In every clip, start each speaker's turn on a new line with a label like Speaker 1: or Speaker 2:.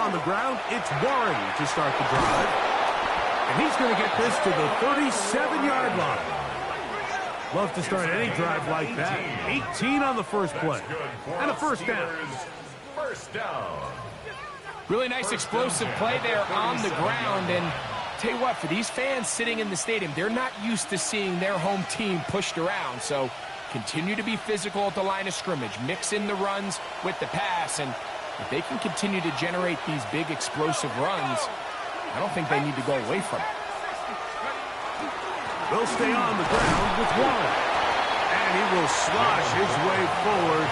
Speaker 1: on the ground. It's Warren to start the drive. And he's going to get this to the 37-yard line. Love to start any drive like that. 18 on the first play. And a first down.
Speaker 2: First down.
Speaker 3: Really nice explosive play there on the ground. And tell you what, for these fans sitting in the stadium, they're not used to seeing their home team pushed around. So continue to be physical at the line of scrimmage. Mix in the runs with the pass. And if they can continue to generate these big explosive runs, I don't think they need to go away from it.
Speaker 1: They'll stay on the ground with Warren. And he will slosh his way forward.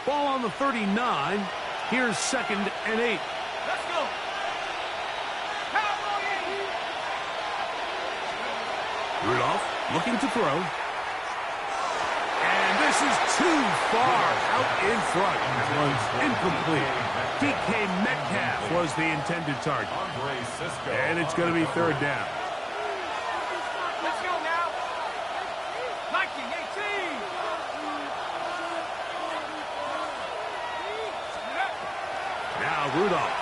Speaker 1: Ball on the 39. Here's 2nd and 8.
Speaker 4: Let's go.
Speaker 1: Rudolph looking to throw. And this is too far out in front. That one's incomplete. DK Metcalf was the intended target. And it's going to be 3rd down.
Speaker 4: Let's go now. 1918.
Speaker 1: Now Rudolph.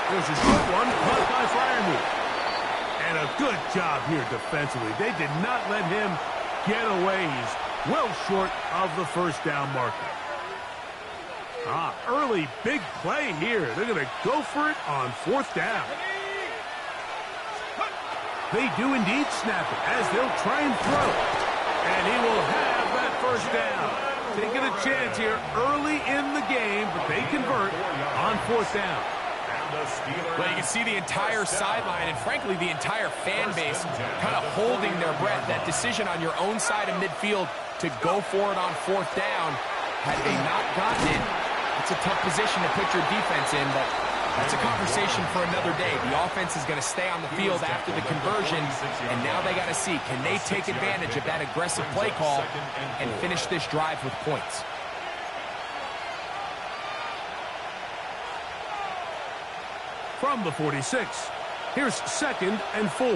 Speaker 1: There's a short one caught by Freiermuth. And a good job here defensively. They did not let him get away. He's well short of the first down marker. Early big play here. They're going to go for it on 4th down. They do indeed snap it as they'll try and throw. And he will have that first down. Taking a chance here early in the game, but they convert on 4th down.
Speaker 3: Well, you can see the entire sideline and, frankly, the entire fan base kind of holding their breath. That decision on your own side of midfield to go for it on 4th down, had they not gotten it, it's a tough position to put your defense in, but that's a conversation for another day. The offense is going to stay on the field after the conversion, and now they got to see, can they take advantage of that aggressive play call and finish this drive with points?
Speaker 1: From the 46, here's 2nd and 4.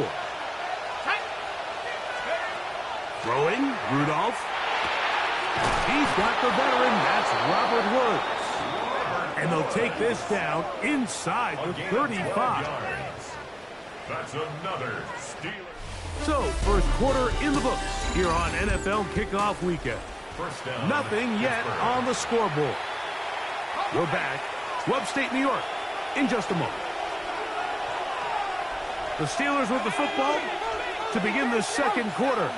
Speaker 1: Throwing, Rudolph. He's got the veteran, that's Robert Woods. And they'll take this down inside the 35.
Speaker 2: That's another steal.
Speaker 1: So, first quarter in the books here on NFL Kickoff Weekend.
Speaker 2: First down.
Speaker 1: Nothing yet on the scoreboard. We're back to upstate New York in just a moment. The Steelers with the football to begin the second quarter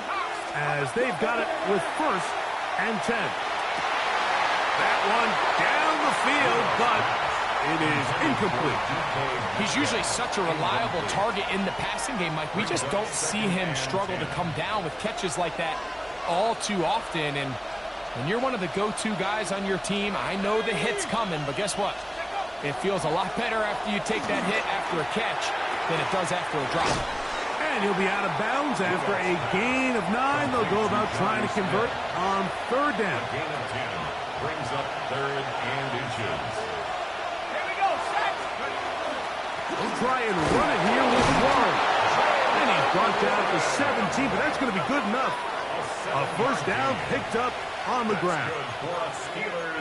Speaker 1: as they've got it with 1st and 10. That one down the field, but it is incomplete.
Speaker 3: He's usually such a reliable target in the passing game, Mike. We just don't see him struggle to come down with catches like that all too often. And when you're one of the go-to guys on your team, I know the hit's coming, but guess what? It feels a lot better after you take that hit after a catch than it does after a drop.
Speaker 1: And he'll be out of bounds after a gain of 9. They'll go about trying to convert on 3rd down.
Speaker 2: Gain of 10 brings up 3rd and inches.
Speaker 4: Here we go, set.
Speaker 1: They'll try and run it here with Warren. And he's brought down to 17, but that's going to be good enough. A first down picked up on the ground.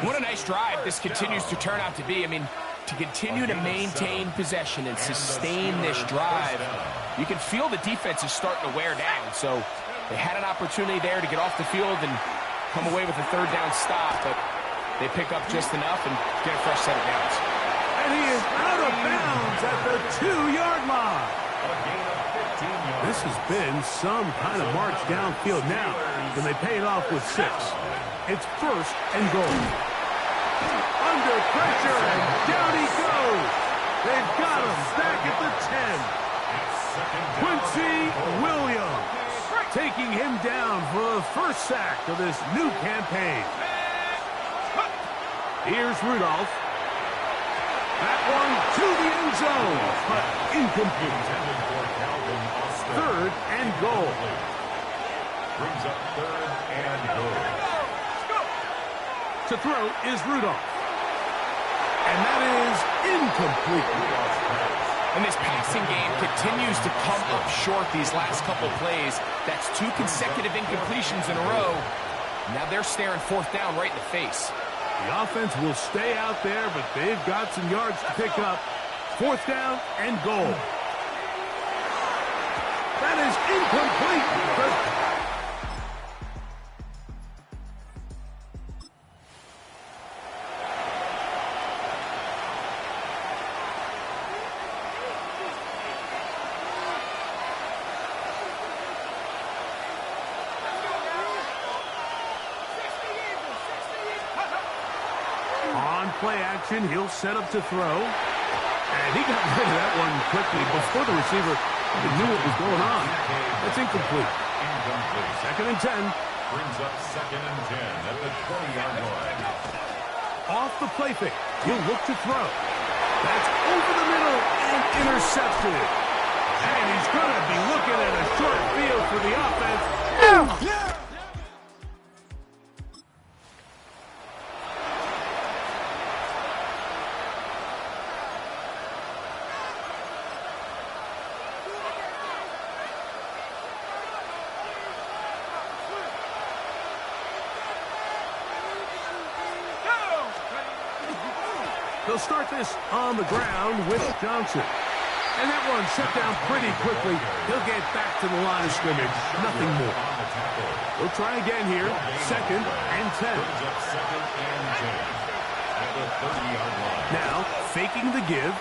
Speaker 3: What a nice drive this continues to turn out to be. I mean, to continue to maintain possession and sustain this drive, you can feel the defense is starting to wear down. So they had an opportunity there to get off the field and come away with a 3rd down stop, but they pick up just enough and get a fresh set of downs.
Speaker 1: And he is out of bounds at the 2-yard line. This has been some kind of march downfield now. When they pay it off with 6. It's 1st and goal. Under pressure, and down he goes. They've got him back at the 10. Quincy Williams taking him down for the first sack of this new campaign. Here's Rudolph. That one to the end zone, but incomplete. 3rd and goal.
Speaker 2: Brings up 3rd and goal.
Speaker 1: To throw is Rudolph. And that is incomplete.
Speaker 3: And this passing game continues to come up short these last couple plays. That's 2 consecutive incompletions in a row. Now they're staring fourth down right in the face.
Speaker 1: The offense will stay out there, but they've got some yards to pick up. Fourth down and goal. That is incomplete. On play action, he'll set up to throw. And he got rid of that one quickly before the receiver knew what was going on. That's incomplete. Second and 10.
Speaker 2: Brings up second and 10 at the 20-yard line.
Speaker 1: Off the play fake. He'll look to throw. That's over the middle and intercepted. And he's going to be looking at a short field for the offense. Yeah! They'll start this on the ground with Johnson. And that one shut down pretty quickly. He'll get back to the line of scrimmage. Nothing more. We'll try again here. Second and 10.
Speaker 2: Second and 10 at the 30-yard line.
Speaker 1: Now, faking the give.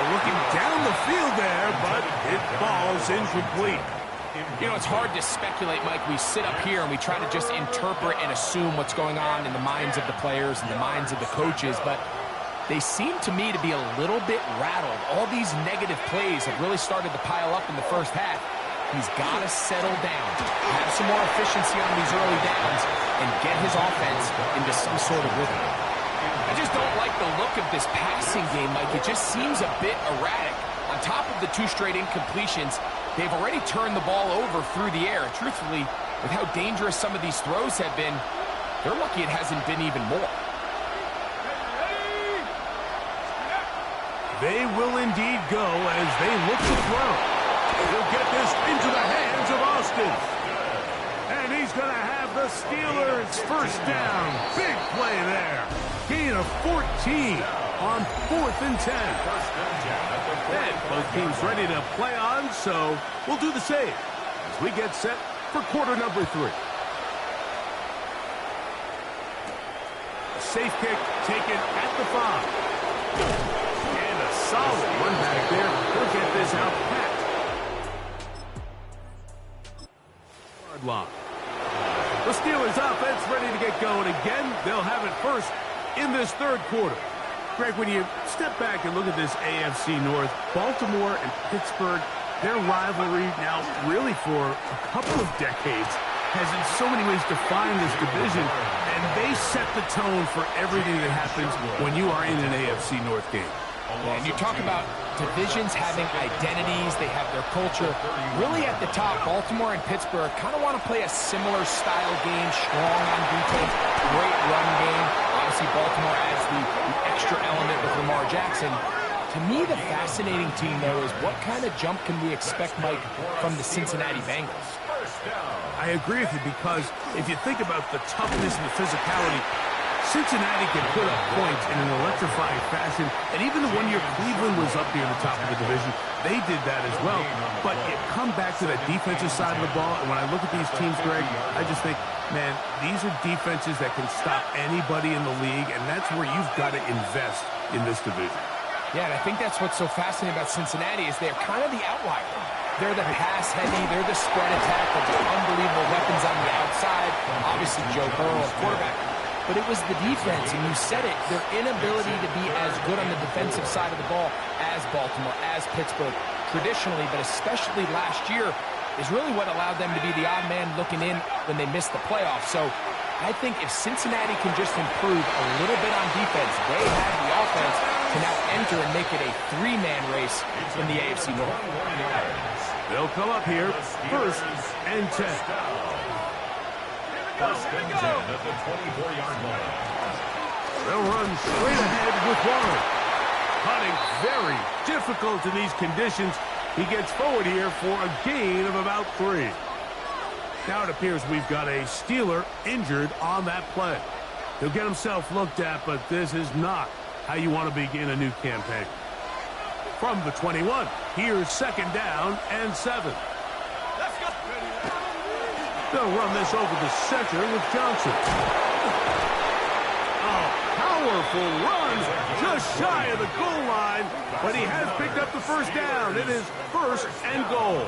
Speaker 1: Looking down the field there, but it falls incomplete.
Speaker 3: You know, it's hard to speculate, Mike. We sit up here and we try to just interpret and assume what's going on in the minds of the players and the minds of the coaches, but they seem to me to be a little bit rattled. All these negative plays have really started to pile up in the first half. He's got to settle down, have some more efficiency on these early downs, and get his offense into some sort of rhythm. I just don't like the look of this passing game, Mike. It just seems a bit erratic. On top of the 2 straight incompletions, they've already turned the ball over through the air. Truthfully, with how dangerous some of these throws have been, they're lucky it hasn't been even more.
Speaker 1: They will indeed go as they look to throw. He'll get this into the hands of Austin. And he's going to have the Steelers first down. Big play there. Gain of 14 on 4th and 10. And both teams ready to play on, so we'll do the same as we get set for quarter number 3. A safe kick taken at the 5. And a solid run back there. He'll get this out pat. Hard line. The Steelers offense ready to get going again. They'll have it first in this third quarter. Greg, when you step back and look at this AFC North, Baltimore and Pittsburgh, their rivalry now really for a couple of decades has in so many ways defined this division, and they set the tone for everything that happens when you are in an AFC North game.
Speaker 3: Yeah, and you talk about divisions having identities, they have their culture. Really at the top, Baltimore and Pittsburgh kind of want to play a similar style game, strong on defense, great run game. Obviously, Baltimore adds the extra element with Lamar Jackson. To me, the fascinating team, though, is what kind of jump can we expect, Mike, from the Cincinnati Bengals?
Speaker 1: I agree with you because if you think about the toughness and the physicality, Cincinnati can put up points in an electrifying fashion, and even the one year Cleveland was up near the top of the division, they did that as well. But you come back to that defensive side of the ball, and when I look at these teams, Greg, I just think, man, these are defenses that can stop anybody in the league, and that's where you've got to invest in this division.
Speaker 3: Yeah, and I think that's what's so fascinating about Cincinnati is they're kind of the outlier. They're the pass-heavy, they're the spread attack, they're the unbelievable weapons on the outside. Obviously, Joe Burrow, quarterback. But it was the defense, and you said it, their inability to be as good on the defensive side of the ball as Baltimore, as Pittsburgh, traditionally, but especially last year, is really what allowed them to be the odd man looking in when they missed the playoffs. So I think if Cincinnati can just improve a little bit on defense, they have the offense to now enter and make it a 3-man race in the AFC North.
Speaker 1: They'll come up here, first and 10.
Speaker 2: First and 10 at the 24-yard line.
Speaker 1: They'll run straight ahead with Warren. Hunting very difficult in these conditions. He gets forward here for a gain of about 3. Now it appears we've got a Steeler injured on that play. He'll get himself looked at, but this is not how you want to begin a new campaign. From the 21, here's 2nd down and 7.
Speaker 4: Let's go.
Speaker 1: They'll run this over the center with Johnson. A powerful run just shy of the goal line, but he has picked up the 1st down. It is 1st and goal.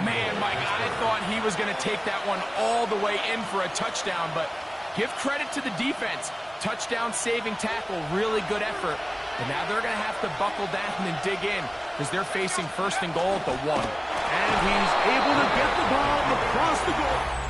Speaker 3: Man, Mike, I thought he was going to take that one all the way in for a touchdown, but give credit to the defense. Touchdown saving tackle, really good effort. But now they're going to have to buckle down and dig in because they're facing 1st and goal at the 1.
Speaker 1: And he's able to get the ball across the goal.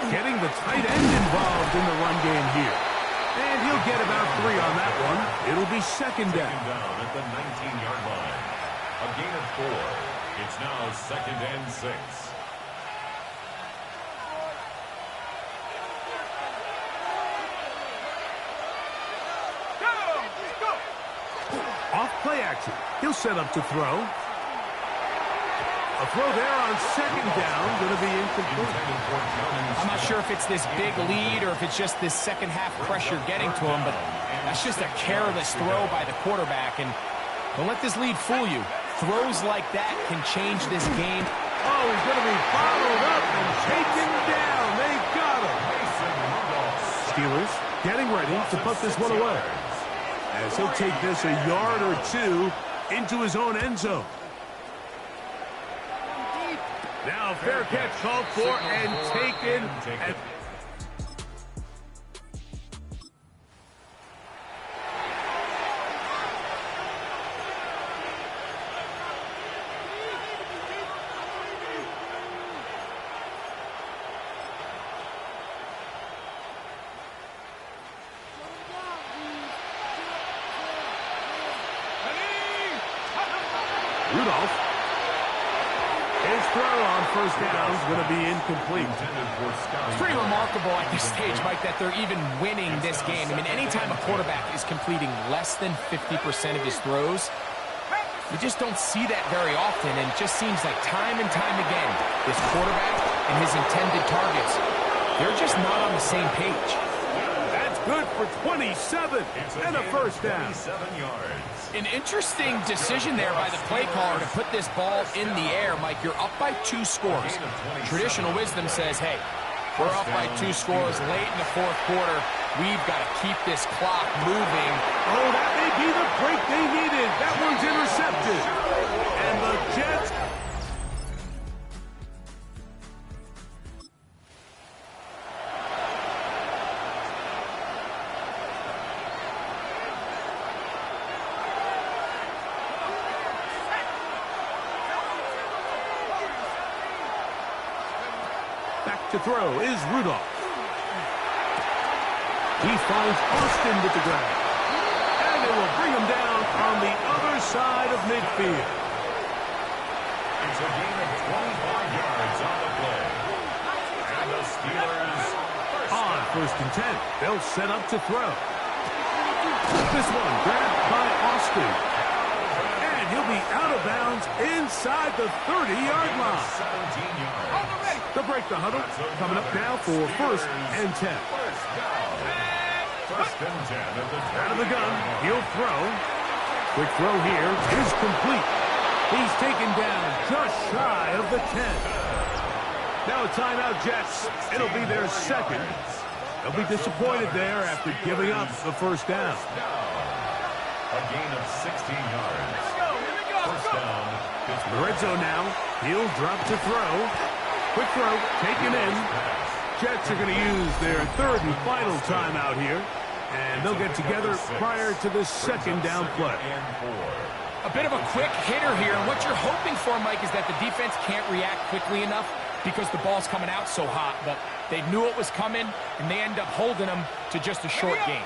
Speaker 1: Getting the tight end involved in the run game here. And he'll get about 3 on that one. It'll be 2nd down.
Speaker 2: At the 19-yard line. A gain of 4. It's now 2nd and 6.
Speaker 1: Off play action. He'll set up to throw. A throw there on 2nd down, going to be incomplete.
Speaker 3: I'm not sure if it's this big lead or if it's just this second half pressure getting to him, but that's just a careless throw by the quarterback. And don't let this lead fool you. Throws like that can change this game.
Speaker 1: Oh, he's going to be followed up and taken down. They've got him. Steelers getting ready to put this one away, as he'll take this a yard or 2 into his own end zone. Now fair catch called for and taken. Rudolph. His throw on 1st down is going to be incomplete.
Speaker 3: It's pretty remarkable at this stage, Mike, that they're even winning this game. I mean, anytime a quarterback is completing less than 50% of his throws, you just don't see that very often, and it just seems like time and time again, this quarterback and his intended targets, they're just not on the same page.
Speaker 1: That's good for 27 and a 1st down.
Speaker 3: An interesting decision there by the play caller to put this ball in the air. Mike, you're up by 2 scores. Traditional wisdom says, hey, we're up by 2 scores late in the 4th quarter. We've got to keep this clock moving.
Speaker 1: Oh, that may be the break they needed. That one's intercepted. And the Jets... Back to throw is Rudolph. He finds Austin with the grab. And it will bring him down on the other side of midfield.
Speaker 2: It's a gain of 25 yards on the play. And the Steelers
Speaker 1: on 1st and 10. They'll set up to throw. This one grabbed by Austin. And he'll be out of bounds inside the 30-yard line.
Speaker 2: 17 yards.
Speaker 1: They'll break the huddle. Coming up now for 1st and 10.
Speaker 2: 1st and 10 at the
Speaker 1: Out of the gun. He'll throw. Quick throw here is complete. He's taken down just shy of the 10. Now a timeout, Jets. It'll be their 2nd. They'll be disappointed there after giving up the 1st down.
Speaker 2: A gain of 16 yards. 1st down.
Speaker 1: The red zone now. He'll drop to throw. Quick throw, taken in. Jets are going to use their 3rd and final timeout here. And they'll get together prior to the 2nd down play.
Speaker 3: A bit of a quick hitter here. And what you're hoping for, Mike, is that the defense can't react quickly enough because the ball's coming out so hot. But they knew it was coming, and they end up holding them to just a short game.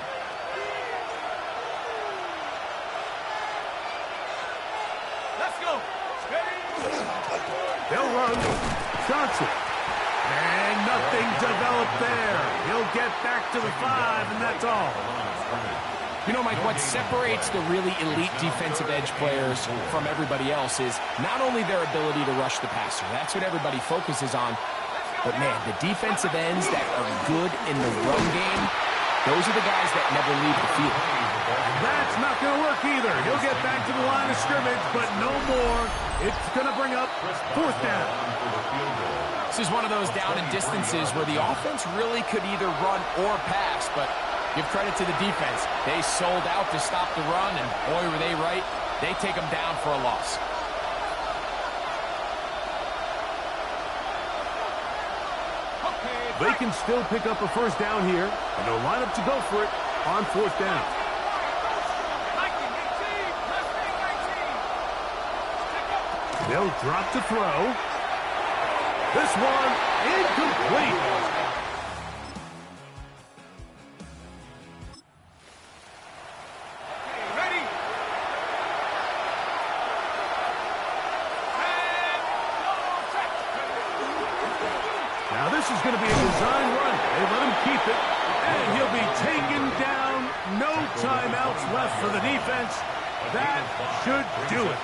Speaker 4: Let's go.
Speaker 1: They'll run gets it. And nothing developed there. He'll get back to the 5, and that's all.
Speaker 3: You know, Mike, what separates the really elite defensive edge players from everybody else is not only their ability to rush the passer. That's what everybody focuses on. But, man, the defensive ends that are good in the run game, those are the guys that never leave the field.
Speaker 1: That's not going to work either. He'll get back to the line of scrimmage, but no more. It's going to bring up 4th down.
Speaker 3: This is one of those down and distances where the offense really could either run or pass, but give credit to the defense. They sold out to stop the run, and boy, were they right. They take them down for a loss.
Speaker 1: They can still pick up a 1st down here, and they'll line up to go for it on 4th down. They'll drop to throw. This one incomplete. Now this is going to be a design run. They let him keep it, and he'll be taken down. No timeouts left for the defense. That should do it.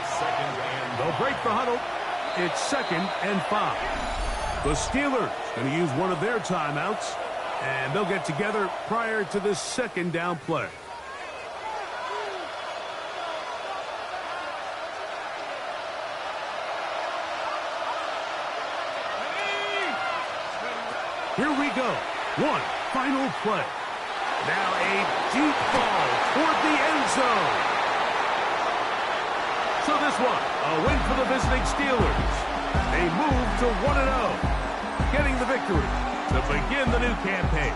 Speaker 1: They'll break the huddle. It's 2nd and 5. The Steelers going to use one of their timeouts, and they'll get together prior to this 2nd down play. Here we go. One final play. Now a deep ball toward the end zone. So this one, a win for the visiting Steelers. They move to 1-0, getting the victory to begin the new campaign.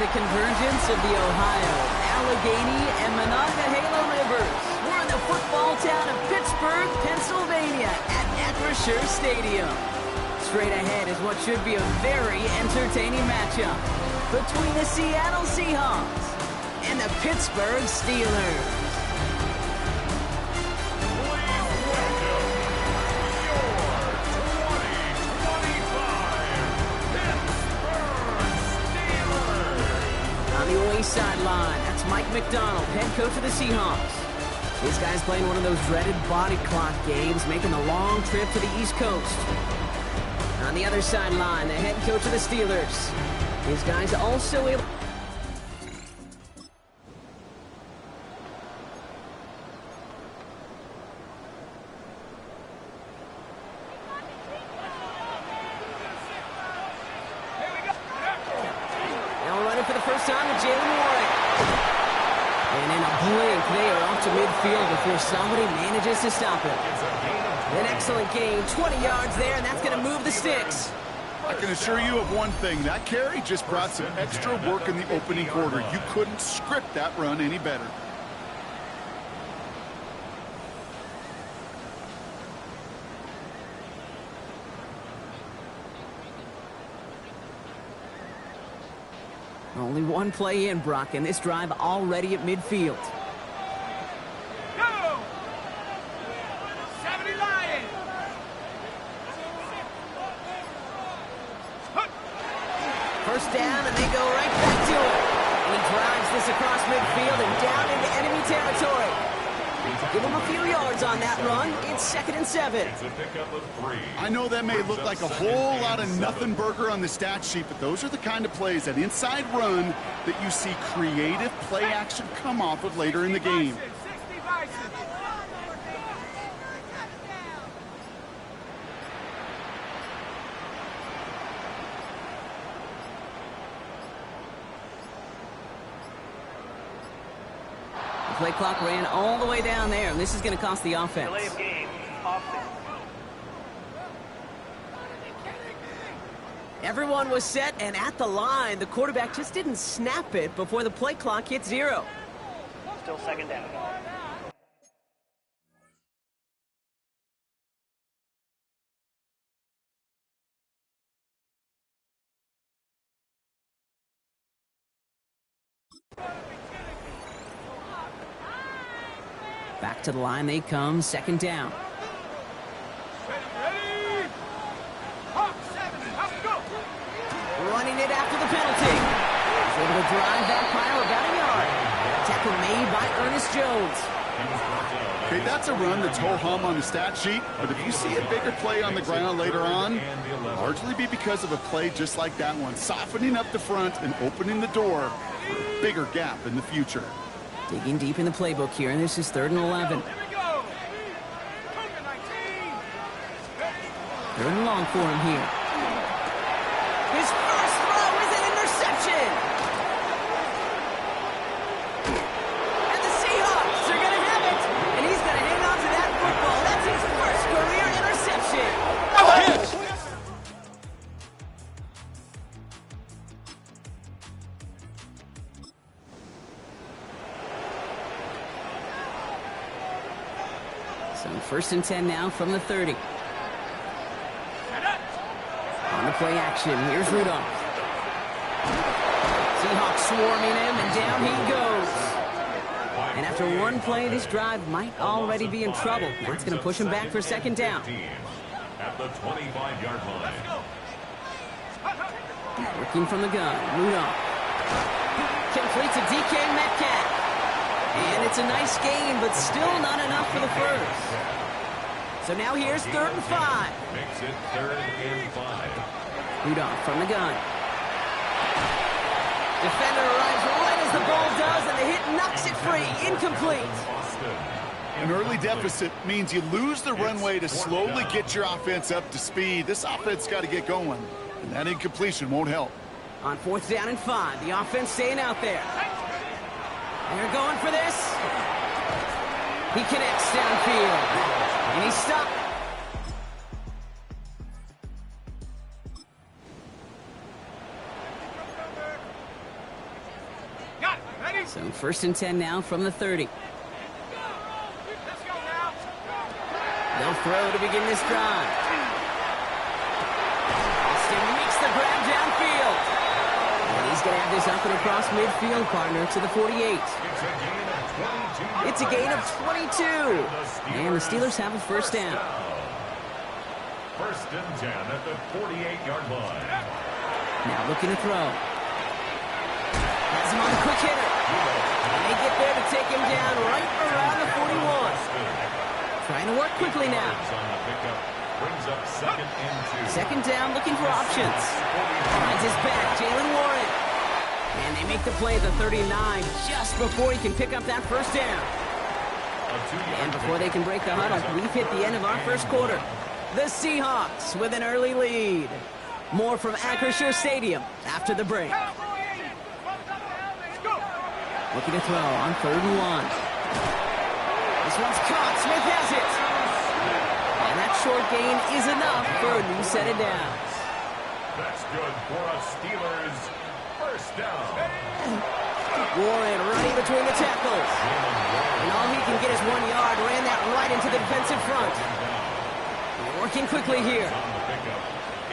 Speaker 5: The convergence of the Ohio, Allegheny, and Monongahela rivers. We're in the football town of Pittsburgh, Pennsylvania, at Acrisure Stadium. Straight ahead is what should be a very entertaining matchup between the Seattle Seahawks and the Pittsburgh Steelers. Sideline. That's Mike McDonald, head coach of the Seahawks. This guy's playing one of those dreaded body clock games, making the long trip to the East Coast. On the other sideline, the head coach of the Steelers. His guys also able... Now running for the first time with Jalen Warren. And in a blink, they are off to midfield before somebody manages to stop him. An excellent gain, 20 yards there, and that's going to move the sticks.
Speaker 6: I can assure you of one thing. That carry just brought some extra work in the opening quarter. You couldn't script that run any better.
Speaker 5: Only one play in, Brock, and this drive already at midfield.
Speaker 4: Go! 70 Lions!
Speaker 5: First down, and they go right back to it. And he drives this across midfield and down into enemy territory. Give him a few yards on that run. It's 2nd and 7.
Speaker 2: It's a pickup of 3.
Speaker 6: I know that may look like a whole lot of nothing burger on the stat sheet, but those are the kind of plays, that inside run, that you see creative play action come off of later in the game.
Speaker 4: 60 Bison!
Speaker 5: The play clock ran all the way down there, and this is going to cost the offense.
Speaker 7: Delay of game. Offense.
Speaker 5: Everyone was set and at the line. The quarterback just didn't snap it before the play clock hit 0.
Speaker 7: Still 2nd down.
Speaker 5: Back to the line they come, 2nd down.
Speaker 4: Ready? Hawk 7, Hawk, go!
Speaker 5: Running it after the penalty. He's able to drive that pile about a yard. Tackle made by Ernest Jones.
Speaker 6: Okay, that's a run that's ho-hum on the stat sheet, but if you see a bigger play on the ground later on, it'll largely be because of a play just like that one, softening up the front and opening the door for a bigger gap in the future.
Speaker 5: Digging deep in the playbook here, and this is 3rd and 11.
Speaker 4: Here we go! Cougar 19!
Speaker 5: 3rd and long for him here. His first throw is an interception! And the Seahawks are going to have it! And he's going to hang on to that football. That's his first career interception! So 1st and 10 now from the 30. On the play action, here's Rudolph. Seahawks swarming him, and down he goes. And after one play, this drive might already be in trouble. That's going to push him back for 2nd down.
Speaker 2: At the 25-yard line.
Speaker 5: Working from the gun, Rudolph. Complete to DK Metcalf. And it's a nice gain, but still not enough for the first. So now here's 3rd and 5.
Speaker 2: Makes it 3rd and 5.
Speaker 5: Rudolph from the gun. Defender arrives right as the ball does, and the hit knocks it free. Incomplete.
Speaker 6: An early deficit means you lose the runway to slowly get your offense up to speed. This offense got to get going, and that incompletion won't help.
Speaker 5: On 4th down and 5, the offense staying out there. They're going for this. He connects downfield, and he's stopped.
Speaker 4: Got it, ready?
Speaker 5: So 1st and 10 now from the 30.
Speaker 4: Let's go now!
Speaker 5: They'll throw to begin this drive. Austin makes the grab downfield. And he's going to have this up and across midfield, partner, to the 48. It's a gain of 22. And the Steelers have a 1st down.
Speaker 2: 1st and 10 at the 48-yard line.
Speaker 5: Now looking to throw. Has him on a quick hitter. And they get there to take him down right around the 41. Trying to work quickly now.
Speaker 2: Brings up 2nd and 2.
Speaker 5: Second down, looking for options. Finds his back, Jalen Warren. And they make the play at the 39 just before he can pick up that first down. And before they can break the huddle, we've hit the end of our first quarter. The Seahawks with an early lead. More from Acrisure Stadium after the break. Looking to throw on 3rd and 1. This one's caught. Smith has it. And that short gain is enough for a new set of downs.
Speaker 2: That's good for a Steelers first down.
Speaker 5: Warren running between the tackles. And all he can get is 1 yard. Ran that right into the defensive front. Working quickly here.
Speaker 2: On the pickup,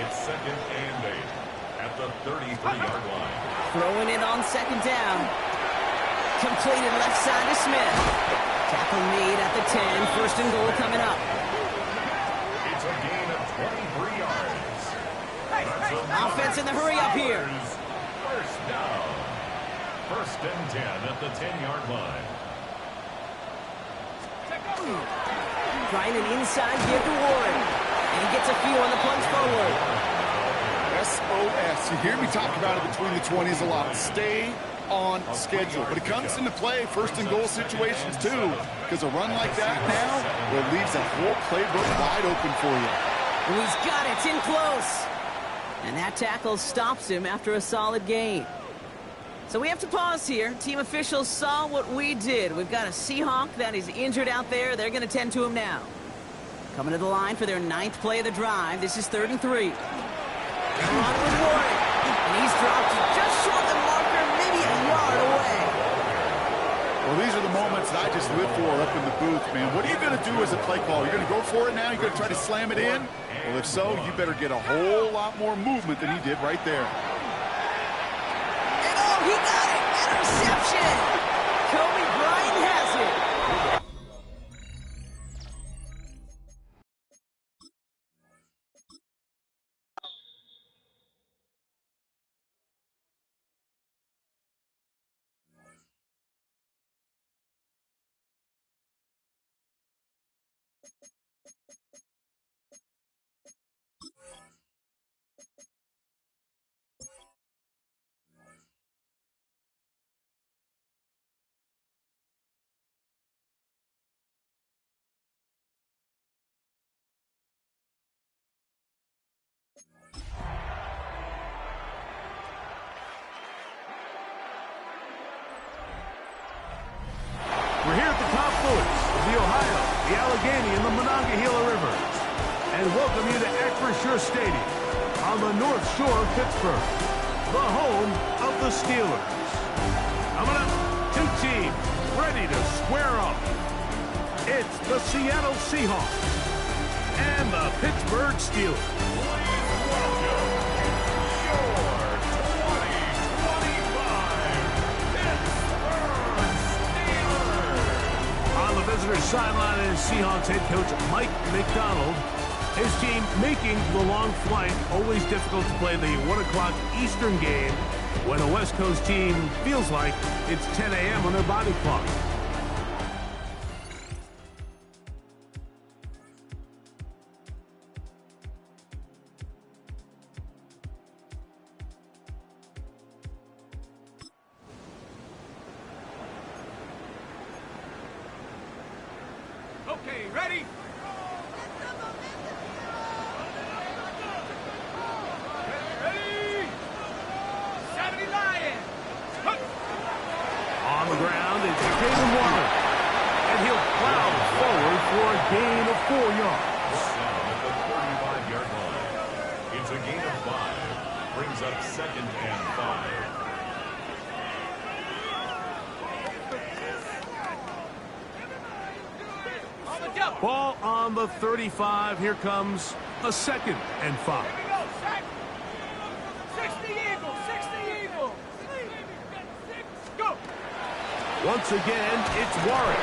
Speaker 2: it's 2nd and 8 at the 33-yard line.
Speaker 5: Throwing it on 2nd down. Completed left side to Smith. Tackle made at the 10. 1st and goal coming up.
Speaker 2: It's a gain of 23 yards.
Speaker 5: Offense in the hurry up here.
Speaker 2: First down. 1st and 10 at the 10-yard line.
Speaker 5: Trying an inside give to Warren. And he gets a few on the plunge forward.
Speaker 6: SOS. You hear me talk about it between the 20s a lot. Stay on schedule. But it comes into play 1st and goal situations too. Because a run like that now, well, it leaves that whole playbook wide open for you.
Speaker 5: And he's got it. It's in close. And that tackle stops him after a solid gain. So we have to pause here. Team officials saw what we did. We've got a Seahawk that is injured out there. They're going to tend to him now. Coming to the line for their 9th play of the drive. This is 3rd and 3. They're on with Warren. And he's dropped just short of the marker, maybe a yard away.
Speaker 6: Well, these are the moments that I just live for up in the booth, man. What are you going to do as a play caller? You're going to go for it now? You're going to try to slam it in? Well, if so, you better get a whole lot more movement than he did right there.
Speaker 5: He got it! Interception! Kobe Bryant has it!
Speaker 1: We're here at the confluence of the Ohio, the Allegheny, and the Monongahela Rivers. And welcome you to Acrisure Stadium on the North Shore of Pittsburgh, the home of the Steelers. Coming up, 2 teams ready to square off. It's the Seattle Seahawks and the Pittsburgh Steelers. Visitor sideline is Seahawks head coach Mike McDonald. His team making the long flight. Always difficult to play the 1 o'clock Eastern game when a West Coast team feels like it's 10 a.m. on their body clock.
Speaker 4: Okay, ready? Ready? 70 Lions.
Speaker 1: On the ground, it's Jalen Warren. And he'll plow forward for a gain of 4 yards.
Speaker 2: At the 35-yard line. It's a gain of 5. Brings up 2nd and 5.
Speaker 1: Ball on the 35. Here comes a 2nd and 5.
Speaker 4: Here we go, Sack. 60 Eagles, 60 Eagles. Go.
Speaker 1: Once again, it's Warren.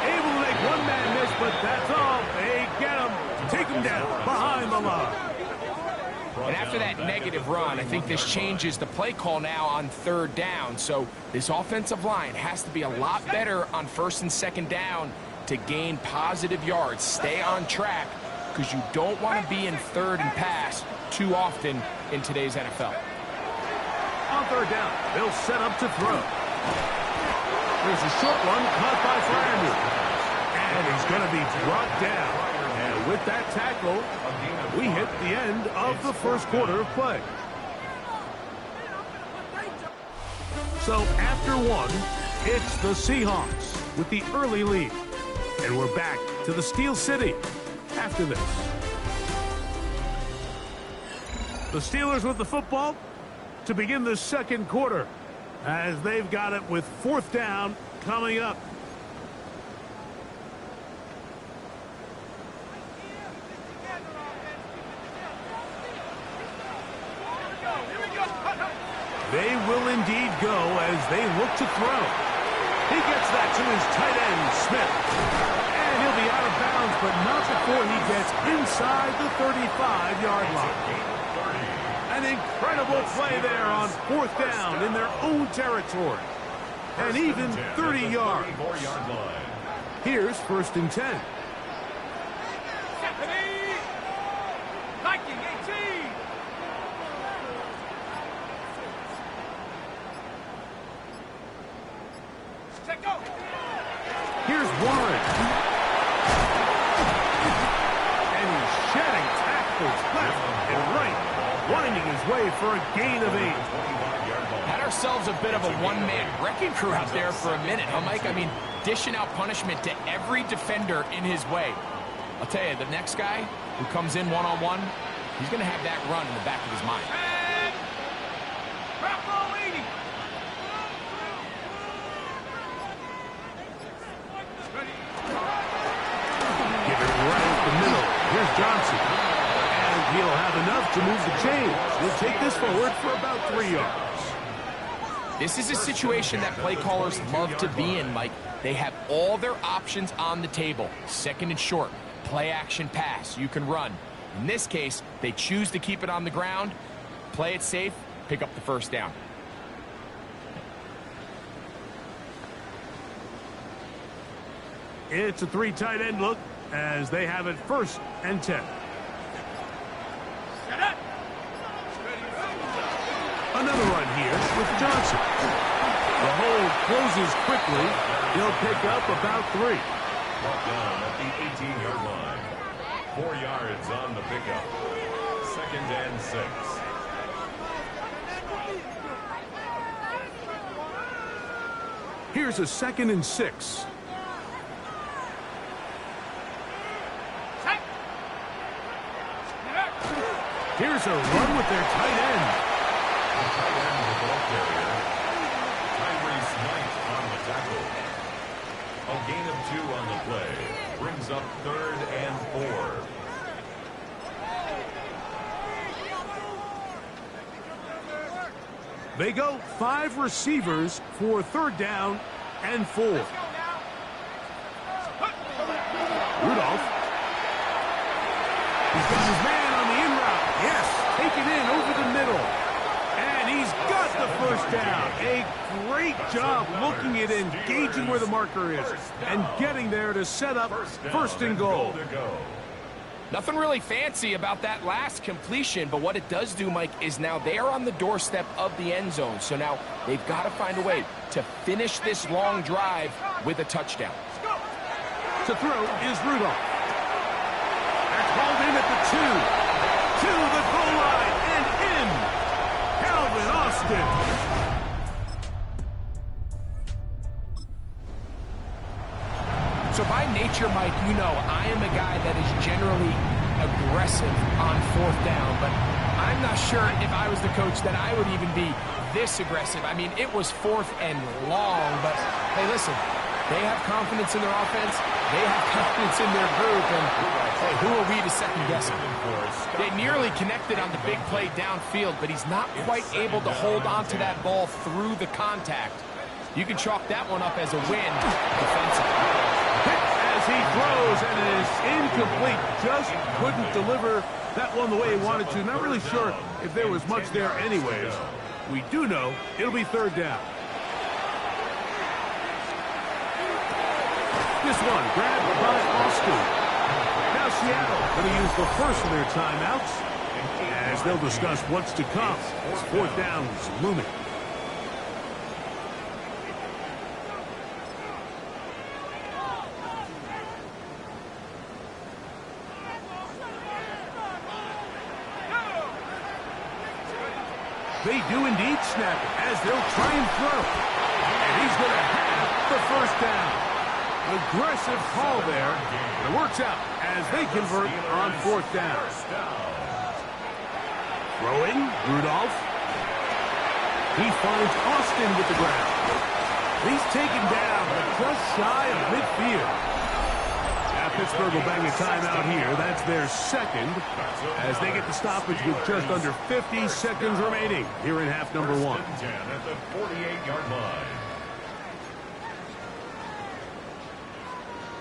Speaker 1: Able to make one man miss, but that's all. They get him. Take him down behind the line.
Speaker 3: And after that negative run, I think this changes the play call now on 3rd down. So this offensive line has to be a lot better on 1st and 2nd down to gain positive yards. Stay on track because you don't want to be in third and pass too often in today's NFL.
Speaker 1: On third down, they'll set up to throw. There's a short one caught by Flanders. And he's going to be brought down. And with that tackle, we hit the end of the first quarter of play. So after one, it's the Seahawks with the early lead. And we're back to the Steel City after this. The Steelers with the football to begin the second quarter as they've got it with fourth down coming up. They will indeed go as they look to throw. He gets that to his tight end, Smith. And he'll be out of bounds, but not before he gets inside the 35-yard line. An incredible play there on fourth down in their own territory. And even 30 yards. Here's 1st and 10. Here's Warren. And he's shedding tackles left and right, winding his way for a gain of 8.
Speaker 3: Had ourselves a bit of a one-man wrecking crew out there for a minute, huh, Mike? I mean, dishing out punishment to every defender in his way. I'll tell you, the next guy who comes in one-on-one, he's going to have that run in the back of his mind.
Speaker 1: Here's Johnson. And he'll have enough to move the chains. He'll take this forward for about 3 yards.
Speaker 3: This is a situation that play callers love to be in, Mike. They have all their options on the table. Second and short, play action pass. You can run. In this case, they choose to keep it on the ground, play it safe, pick up the first down.
Speaker 1: It's a 3 tight end look as they have it 1st and 10. Another run here with Johnson. The hole closes quickly. He'll pick up about 3.
Speaker 2: Brought down at the 18-yard line. 4 yards on the pickup. 2nd and 6.
Speaker 1: Here's a 2nd and 6. Here's a run with their tight end.
Speaker 2: The tight end of the ball carrier. Tyrese Knight on the tackle. A gain of 2 on the play. Brings up 3rd and 4.
Speaker 1: They go 5 receivers for 3rd down and 4. Rudolph. He's got his man on the in route. Yes, take it in over the middle. And he's got the first down. A great job looking at engaging where the marker is and getting there to set up 1st and goal.
Speaker 3: Nothing really fancy about that last completion, but what it does do, Mike, is now they are on the doorstep of the end zone. So now they've got to find a way to finish this long drive with a touchdown.
Speaker 1: To throw is Rudolph. That's hauled in at the 2. To the goal line and in. Calvin Austin.
Speaker 3: So by nature, Mike, you know I am a guy that is generally aggressive on 4th down, but I'm not sure if I was the coach that I would even be this aggressive. I mean, it was 4th and long, but hey, listen, they have confidence in their offense, they have confidence in their group, and hey, who are we to second guess them? They nearly connected on the big play downfield, but he's not quite able to hold on to that ball through the contact. You can chalk that one up as a win defensively.
Speaker 1: As he throws, and it is incomplete. Just couldn't deliver that one the way he wanted to. Not really sure if there was much there anyways. We do know it'll be 3rd down. This one grabbed by Austin. Now Seattle going to use the first of their timeouts as they'll discuss what's to come. As fourth down is looming. They do indeed snap it as they'll try and throw. And he's going to have the first down. Aggressive call there. It works out as they convert on fourth down. Throwing, Rudolph. He finds Austin with the ground. He's taken down just shy of midfield. Now Pittsburgh will bang a timeout here. That's their second as they get the stoppage with just under 50 seconds remaining here in half number one.
Speaker 2: At the 48-yard line.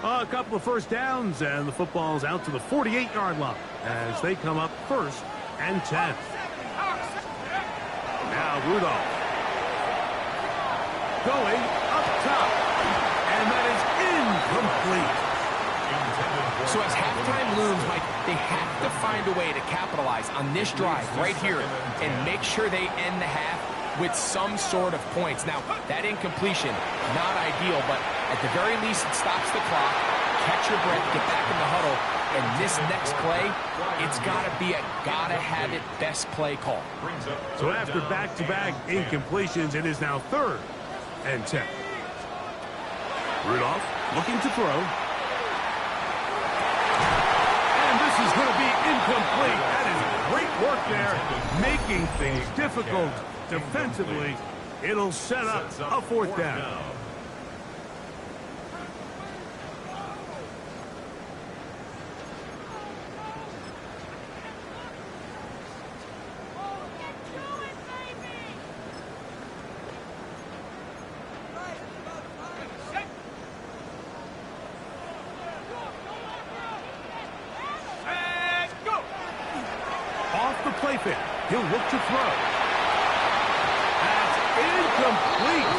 Speaker 1: A couple of first downs, and the football's out to the 48-yard line as they come up first and 10. Now Rudolph. Going up top. And that is incomplete.
Speaker 3: So as halftime looms, Mike, they have to find a way to capitalize on this drive right here and make sure they end the half with some sort of points. Now, that incompletion, not ideal, but at the very least, it stops the clock. Catch your breath, get back in the huddle, and this next play, it's got to be a gotta-have-it best play call.
Speaker 1: So after back-to-back incompletions, it is now third and 10. Rudolph looking to throw. Is going to be incomplete. That is great work there, making things difficult defensively. It'll set up a fourth down. Play fit. He'll look to throw. That's incomplete.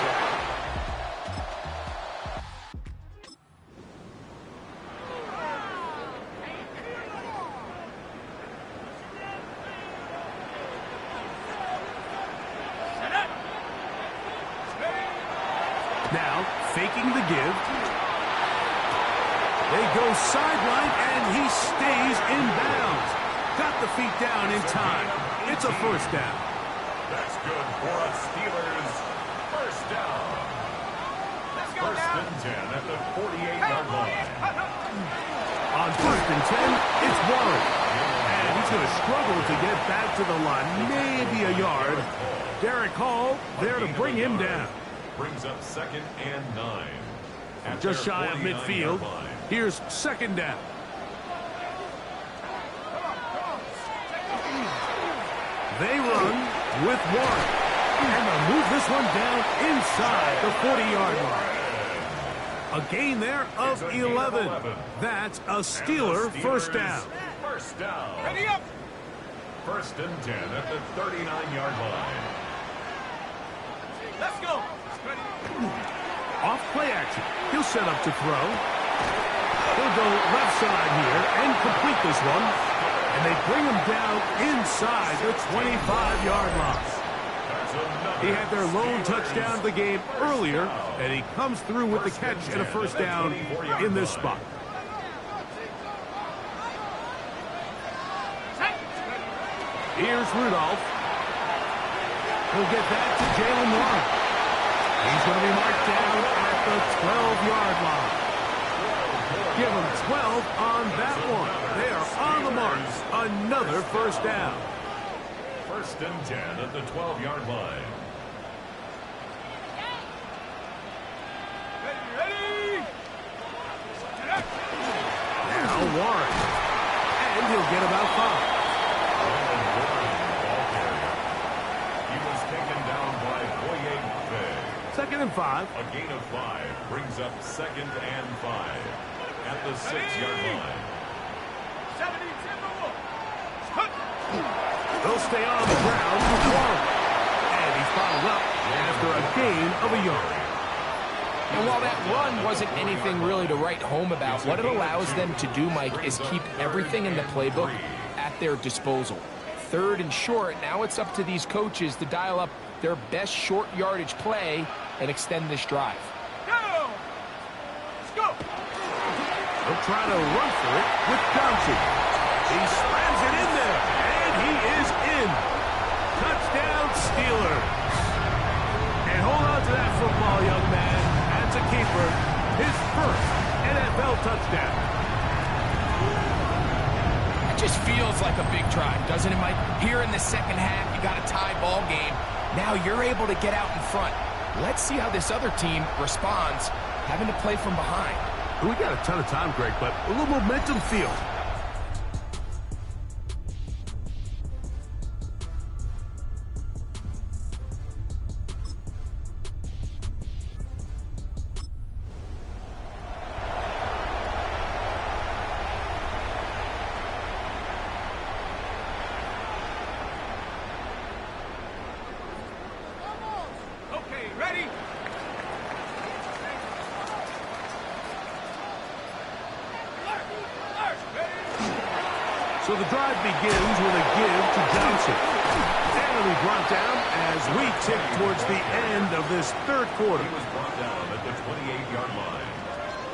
Speaker 1: Now, faking the give. They go sideline, and he stays in bounds. Got the feet down in time. It's a first down.
Speaker 2: That's good for a Steelers first down. First and 10 at the 48-yard line.
Speaker 1: On first and 10, it's Warren. And he's going to struggle to get back to the line. Maybe a yard. Derek Hall there to bring him down.
Speaker 2: Brings up second and 9.
Speaker 1: Just shy of midfield. Here's second down. They run with Warren. And they'll move this one down inside the 40-yard line. A gain there of 11. That's a Steeler first down.
Speaker 2: First down.
Speaker 4: Ready up.
Speaker 2: First and 10 at the 39-yard line.
Speaker 4: Let's go.
Speaker 1: Off play action. He'll set up to throw. He'll go left side here and complete this one. And they bring him down inside the 25-yard line. He had their lone touchdown of the game earlier, and he comes through with the catch and a first down in this spot. Here's Rudolph. He'll get that to Jalen Warren. He's going to be marked down at the 12-yard line. Give him 12 on that one. They are on the mark. Another first down.
Speaker 2: First and 10 at the 12-yard line.
Speaker 4: Ready.
Speaker 1: Now Warren. And he'll get about 5.
Speaker 2: He was taken down by Boye.
Speaker 1: Second and 5.
Speaker 2: A gain of 5 brings up second and 5 at the 6-yard line.
Speaker 1: They'll stay on the ground with Warren. And he's followed up after a gain of a yard.
Speaker 3: And while that run wasn't anything really to write home about, what it allows them to do, Mike, is keep everything in the playbook at their disposal. 3rd and short, now it's up to these coaches to dial up their best short yardage play and extend this drive.
Speaker 4: Go! Let's go!
Speaker 1: They'll try to run for it with Johnson. He slams it in there, and he is in. Touchdown, Steelers. And hold on to that football, young man. That's a keeper. His first NFL touchdown.
Speaker 3: It just feels like a big drive, doesn't it, Mike? Here in the second half, you got a tie ball game. Now you're able to get out in front. Let's see how this other team responds, having to play from behind.
Speaker 1: We got a ton of time, Greg, but a little momentum feel.
Speaker 4: Okay, ready?
Speaker 1: So the drive begins with a give to Johnson. And he'll be brought down as we tick towards the end of this 3rd quarter.
Speaker 2: He was brought down at the 28-yard line.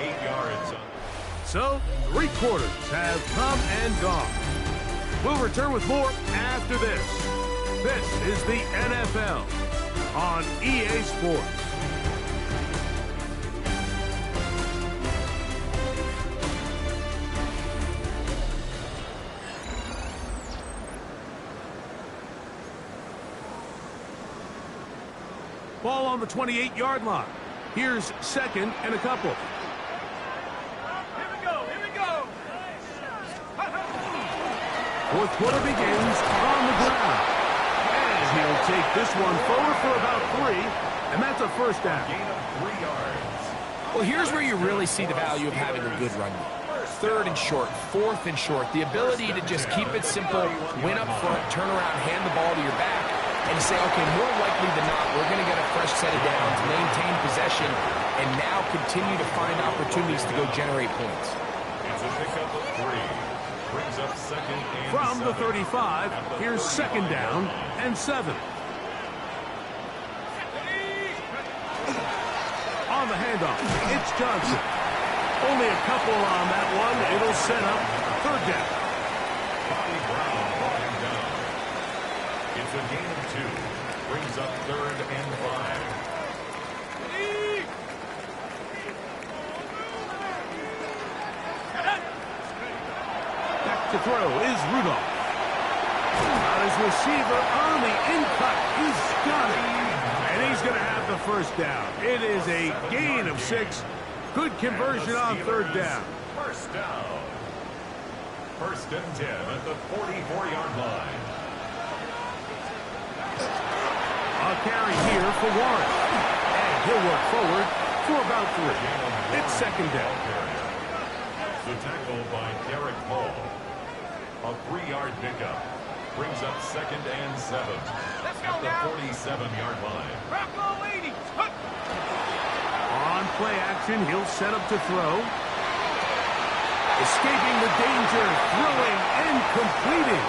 Speaker 2: 8 yards.
Speaker 1: So 3 quarters have come and gone. We'll return with more after this. This is the NFL on EA Sports. Ball on the 28-yard line. Here's 2nd and a couple.
Speaker 4: Here we go, here we go!
Speaker 1: 4th quarter begins on the ground. And he'll take this one forward for about 3, and that's a first down.
Speaker 2: Gain of 3 yards.
Speaker 3: Well, here's where you really see the value of having a good run game. 3rd and short, 4th and short. The ability to just keep it simple, win up front, turn around, hand the ball to your back, and say, okay, more likely than not, we're going to get a fresh set of downs, maintain possession, and now continue to find opportunities to go generate points.
Speaker 2: It's a pickup of 3. Brings up 2nd and
Speaker 1: From
Speaker 2: 7.
Speaker 1: the 35, here's 2nd down and 7. On the handoff, it's Johnson. Only a couple on that one. It'll set up 3rd down.
Speaker 2: Bobby Brown brought him down. It's a gain of 2. Brings up 3rd and 5.
Speaker 1: Back to throw is Rudolph. Got his receiver on the in-cut. He's got it. And he's going to have the first down. It is a gain of 6. Good conversion on 3rd down.
Speaker 2: First down. 1st and 10 at the 44-yard line.
Speaker 1: A carry here for Warren. And he'll work forward for about 3. It's 2nd down.
Speaker 2: The tackle by Derek Hall. A 3-yard pickup. Brings up 2nd and 7 at the 47-yard line.
Speaker 4: Bronco ladies!
Speaker 1: On play action, he'll set up to throw. Escaping the danger, throwing and completing.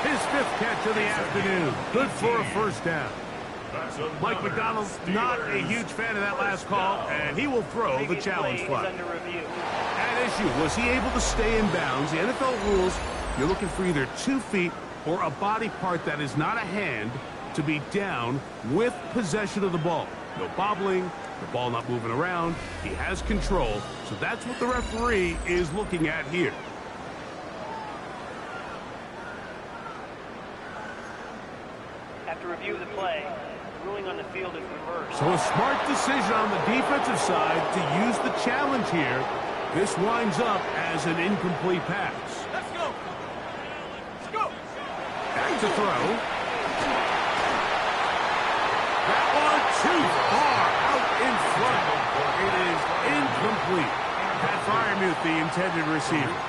Speaker 1: His 5th catch of the afternoon. Good for a first down. Mike McDonald's not a huge fan of that last call, and he will throw the challenge flag. At issue, was he able to stay in bounds? The NFL rules, you're looking for either 2 feet or a body part that is not a hand to be down with possession of the ball. No bobbling, the ball not moving around. He has control, so that's what the referee is looking at here.
Speaker 7: After review of the play, the ruling on the field is reversed.
Speaker 1: So a smart decision on the defensive side to use the challenge here. This winds up as an incomplete pass.
Speaker 4: Let's go! Let's go!
Speaker 1: Back to throw. That one too far out in front. It is incomplete. Pat Fryermuth, the intended receiver.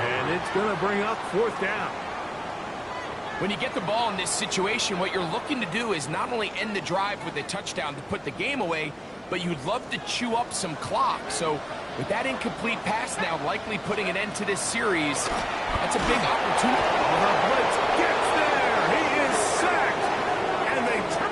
Speaker 1: And it's going to bring up 4th down.
Speaker 3: When you get the ball in this situation, what you're looking to do is not only end the drive with a touchdown to put the game away, but you'd love to chew up some clock. So with that incomplete pass now likely putting an end to this series, that's a big opportunity.
Speaker 1: The blitz gets there. He is sacked. And they turn.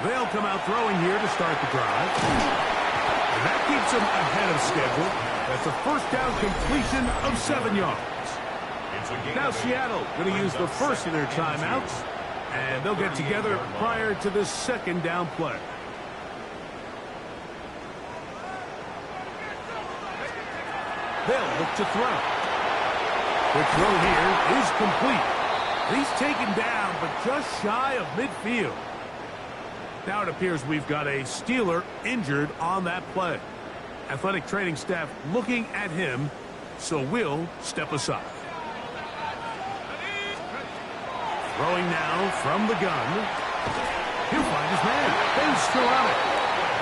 Speaker 1: They'll come out throwing here to start the drive. And that keeps them ahead of schedule. That's a first down completion of 7 yards. Now Seattle going to use the first of their timeouts, and they'll get together prior to the second down play. They'll look to throw. The throw here is complete. He's taken down, but just shy of midfield. Now it appears we've got a Steeler injured on that play. Athletic training staff looking at him, so we'll step aside. Throwing now from the gun. He'll find his man. Then still on it.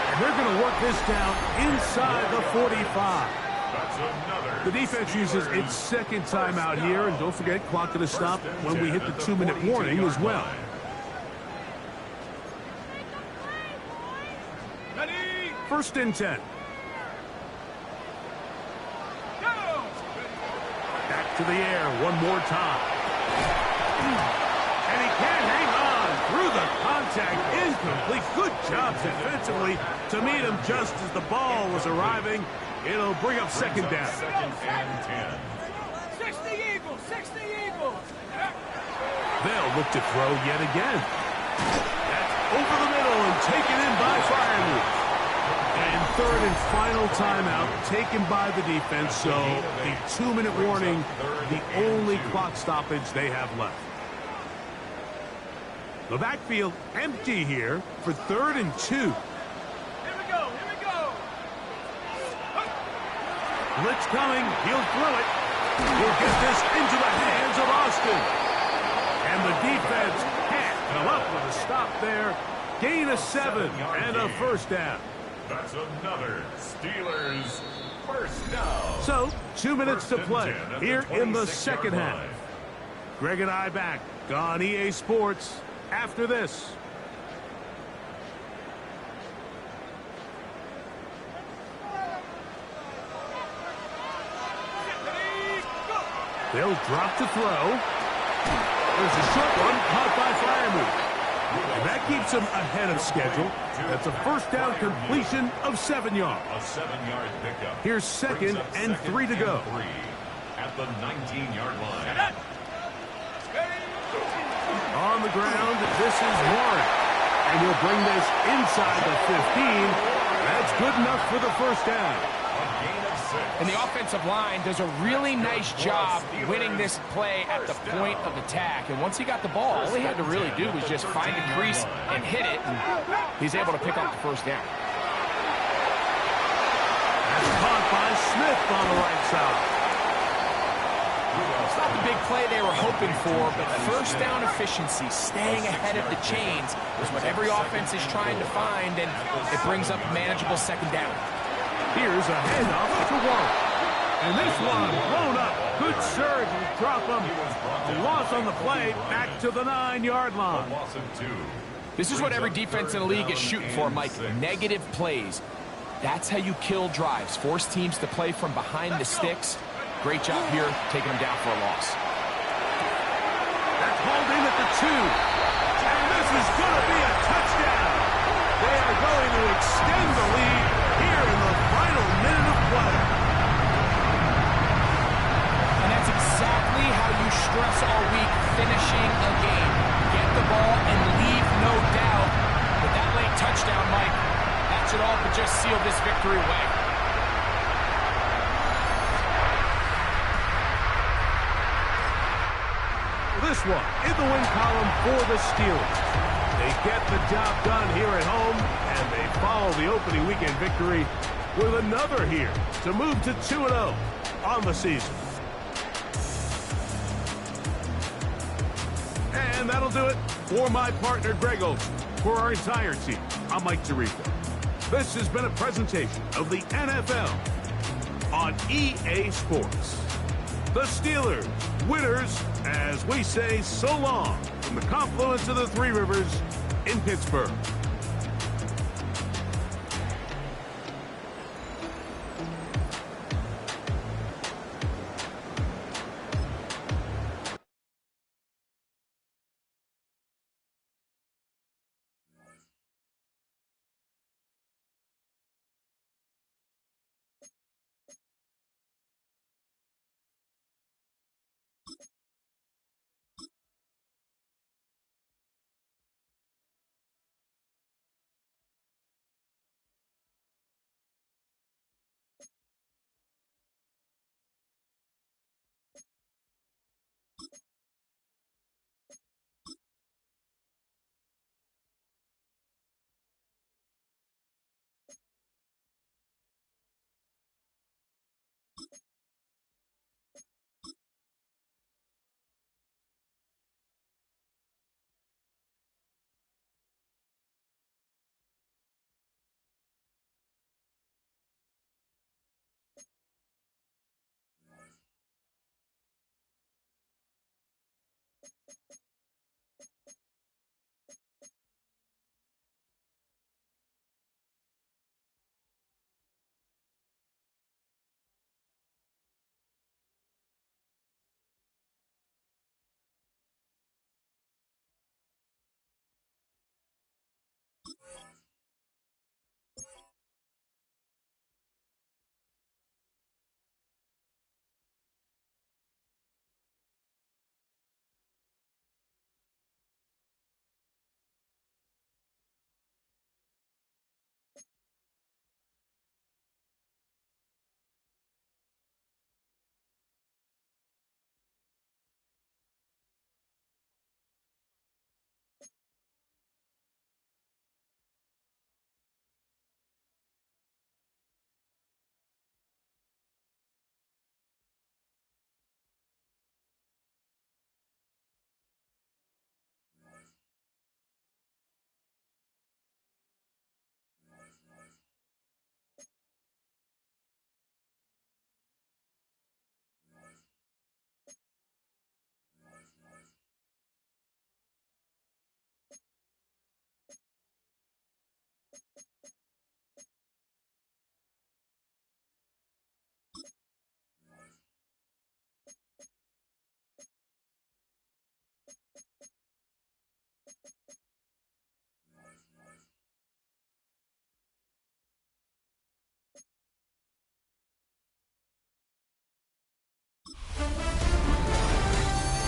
Speaker 1: And they're going to work this down inside the 45. The defense uses its second timeout here, and don't forget, clock going to stop when we hit the 2-minute warning as well. First and 10. Back to the air one more time. And he can't hang on through the contact. Incomplete. Good job defensively to meet him just as the ball was arriving. It'll bring up second down.
Speaker 2: Second and 10.
Speaker 4: 60 Eagles, 60 Eagles.
Speaker 1: They'll look to throw yet again. That's over the middle and taken in by Firewood. And third and final timeout taken by the defense, so the 2-minute warning, the only clock stoppage they have left. The backfield empty here for 3rd and 2.
Speaker 4: Here we go, here we go.
Speaker 1: Blitz coming, he'll throw it. He'll get this into the hands of Austin. And the defense can't come up with a stop there. Gain of 7 and a first down.
Speaker 2: That's another Steelers first down.
Speaker 1: So, 2 minutes to play here in the second half. Greg and I back on EA Sports after this. They'll drop to throw. There's a short one caught by Fireman. And that keeps them ahead of schedule. That's a first down completion of 7 yards.
Speaker 2: A 7-yard pickup.
Speaker 1: Here's second and 3 to go.
Speaker 2: At the 19-yard line.
Speaker 1: On the ground, this is Warren. And he'll bring this inside the 15. That's good enough for the first down.
Speaker 3: And the offensive line does a really nice job winning this play at the point of attack. And once he got the ball, all he had to really do was just find a crease and hit it. And he's able to pick up the first down.
Speaker 1: That's caught by Smith on the right side.
Speaker 3: It's not the big play they were hoping for, but first down efficiency, staying ahead of the chains, is what every offense is trying to find, and it brings up manageable second down.
Speaker 1: Here's a handoff to Warren. And this one blown up. Good surge and drop him. A loss on the play back to the 9-yard line.
Speaker 3: This is what every defense in the league is shooting for, Mike. Negative plays. That's how you kill drives. Force teams to play from behind the sticks. Great job here, taking them down for a loss.
Speaker 1: That's hauled in at the 2. And this is going to be a touchdown. They are going to extend the lead here in the final minute of play.
Speaker 3: And that's exactly how you stress all week finishing a game. Get the ball and leave no doubt. But that late touchdown, Mike, that should all but just seal this victory away.
Speaker 1: This one in the win column for the Steelers. They get the job done here at home, and they follow the opening weekend victory with another here to move to 2-0 on the season. And And that'll do it for my partner, Greg Olson. For our entire team, I'm Mike Tirico. This has been a presentation of the NFL on EA Sports. The Steelers, winners, as we say so long from the confluence of the Three Rivers in Pittsburgh.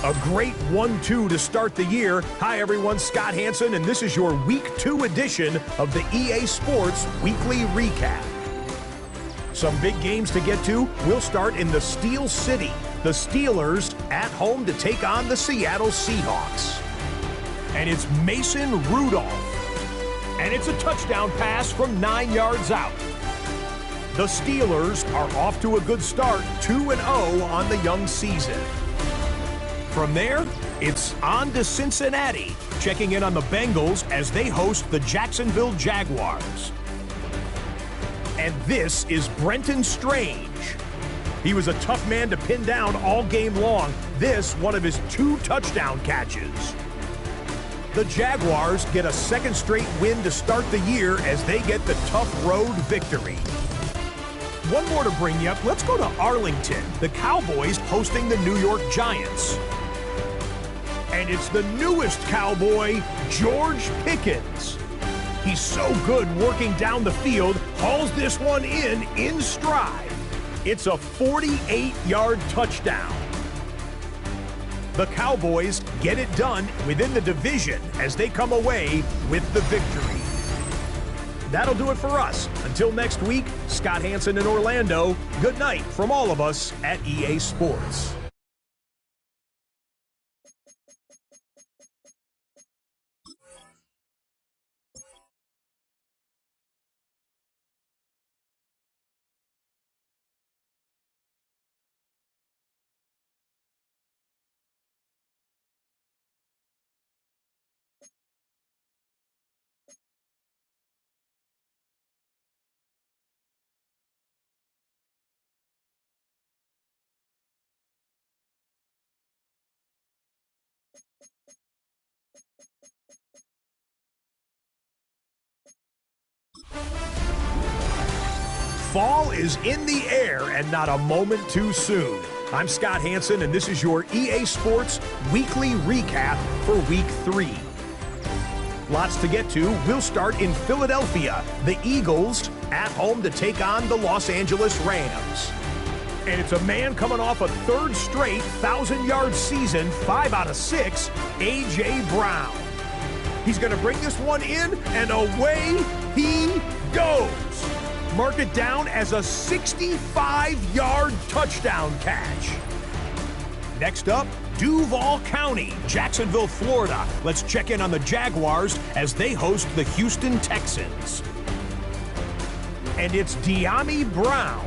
Speaker 8: A great 1-2 to start the year. Hi, everyone. Scott Hansen, and this is your Week 2 edition of the EA Sports Weekly Recap. Some big games to get to. We'll start in the Steel City. The Steelers at home to take on the Seattle Seahawks. And it's Mason Rudolph. And it's a touchdown pass from 9 yards out. The Steelers are off to a good start, 2-0 on the young season. From there, it's on to Cincinnati, checking in on the Bengals as they host the Jacksonville Jaguars. And this is Brenton Strange. He was a tough man to pin down all game long. This, one of his 2 touchdown catches. The Jaguars get a second straight win to start the year as they get the tough road victory. One more to bring you up. Let's go to Arlington. The Cowboys hosting the New York Giants. And it's the newest Cowboy, George Pickens. He's so good working down the field, hauls this one in stride. It's a 48-yard touchdown. The Cowboys get it done within the division as they come away with the victory. That'll do it for us. Until next week, Scott Hansen in Orlando, good night from all of us at EA Sports. Fall is in the air and not a moment too soon. I'm Scott Hanson, and this is your EA Sports Weekly Recap for Week 3. Lots to get to. We'll start in Philadelphia. The Eagles at home to take on the Los Angeles Rams. And it's a man coming off a third straight 1,000-yard season, 5 out of 6, A.J. Brown. He's going to bring this one in, and away he goes. Mark it down as a 65-yard touchdown catch. Next up, Duval County, Jacksonville, Florida. Let's check in on the Jaguars as they host the Houston Texans. And it's De'Ami Brown.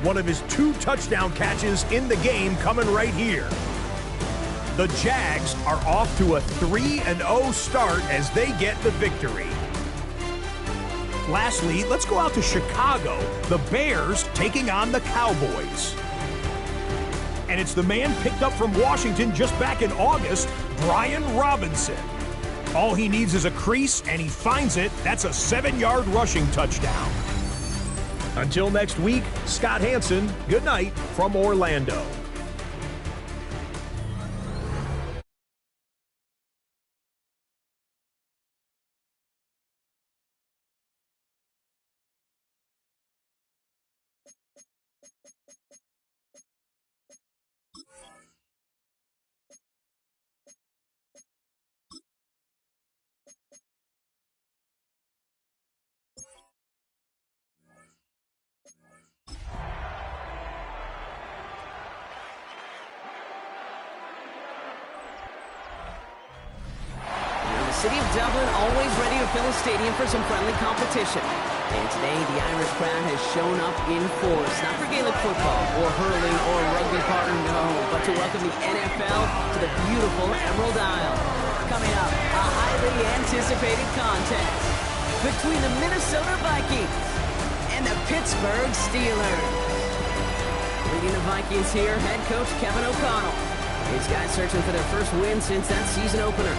Speaker 8: One of his 2 touchdown catches in the game coming right here. The Jags are off to a 3-0 start as they get the victory. Lastly, let's go out to Chicago. The Bears taking on the Cowboys. And it's the man picked up from Washington just back in August, Brian Robinson. All he needs is a crease, and he finds it. That's a 7-yard rushing touchdown. Until next week, Scott Hanson, good night from Orlando.
Speaker 5: City of Dublin always ready to fill a stadium for some friendly competition. And today, the Irish crowd has shown up in force, not for Gaelic football or hurling or rugby partner, no, but to welcome the NFL to the beautiful Emerald Isle. Coming up, a highly anticipated contest between the Minnesota Vikings and the Pittsburgh Steelers. Leading the Vikings here, head coach Kevin O'Connell. These guys searching for their first win since that season opener.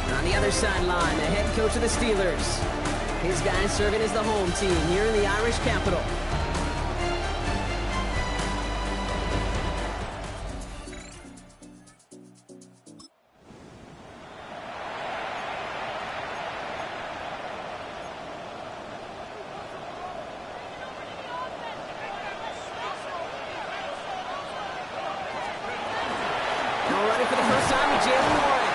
Speaker 5: On the other sideline, the head coach of the Steelers. His guys serving as the home team here in the Irish capital. All ready for the first time with Jalen Warren.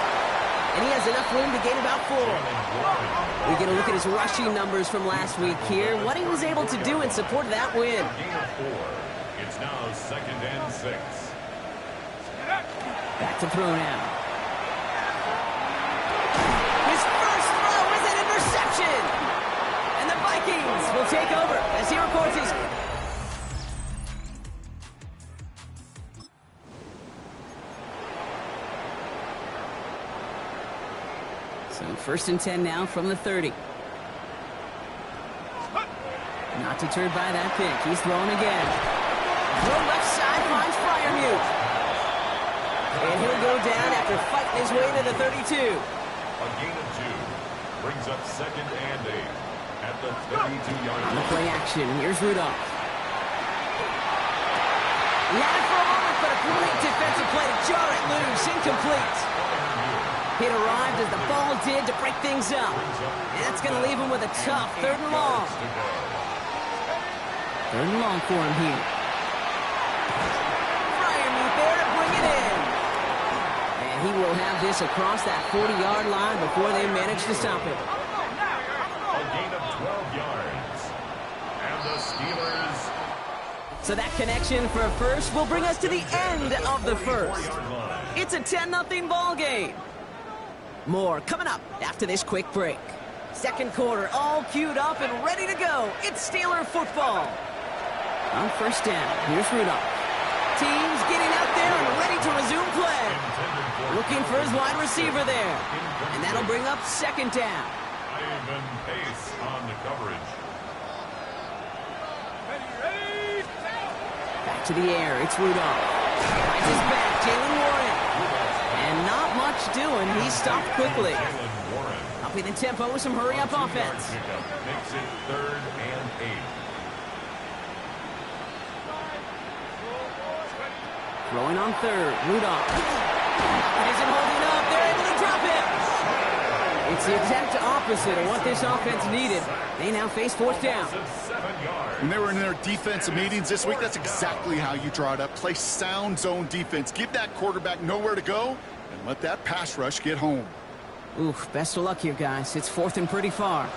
Speaker 5: And he has enough room to gain about 4. We get a look at his rushing numbers from last week here. What he was able to do in support of that win.
Speaker 2: Gain of 4. It's now 2nd and 6.
Speaker 5: Back to throw now. His first throw is an interception. And the Vikings will take over as he records his... So 1st and 10 now from the 30. Not deterred by that pick. He's throwing again. Throw left side finds Freiermuth. And he'll go down after fighting his way to the 32.
Speaker 2: A gain of 2. Brings up 2nd and 8 at the 32-yard line.
Speaker 5: On the play action, here's Rudolph. He had it for a moment, but a great defensive play to jar it loose. Incomplete. It arrived as the ball did to break things up. And that's going to leave him with a tough 3rd and long. 3rd and long for him here. Freiermuth there to bring it in. And he will have this across that 40-yard line before they manage to stop it.
Speaker 2: A gain of 12 yards. And the Steelers...
Speaker 5: So that connection for a first will bring us to the end of the first. It's a 10-0 ball game. More coming up after this quick break. 2nd quarter all queued up and ready to go. It's Steeler football. On 1st down, here's Rudolph. Teams getting out there and ready to resume play. Looking for his wide receiver there. And that'll bring up 2nd down.
Speaker 2: Ivan Pace on the coverage.
Speaker 5: Back to the air, it's Rudolph. Finds his back, Jalen Warren. And not much doing. He stopped quickly. Upping the tempo with some hurry-up offense.
Speaker 2: Makes it 3rd and 8.
Speaker 5: Throwing on third. Rudolph. Isn't holding up. They're able to drop him. It's the exact opposite of what this offense needed. They now face fourth down.
Speaker 6: When they were in their defensive meetings this week, that's exactly how you draw it up. Play sound zone defense. Give that quarterback nowhere to go and let that pass rush get home.
Speaker 5: Oof, best of luck here, guys. It's fourth and pretty far.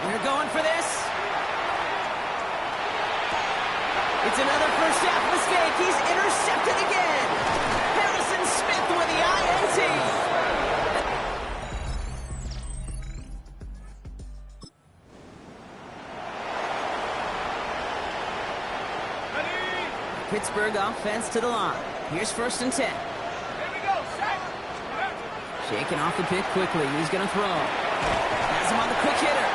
Speaker 5: They're going for this. It's another first half mistake. He's intercepted again. Harrison Smith with the INT. Pittsburgh offense to the line. Here's first and 10.
Speaker 4: Here we go, set.
Speaker 5: Shaking off the pick quickly. He's going to throw. Has him on the quick hitter.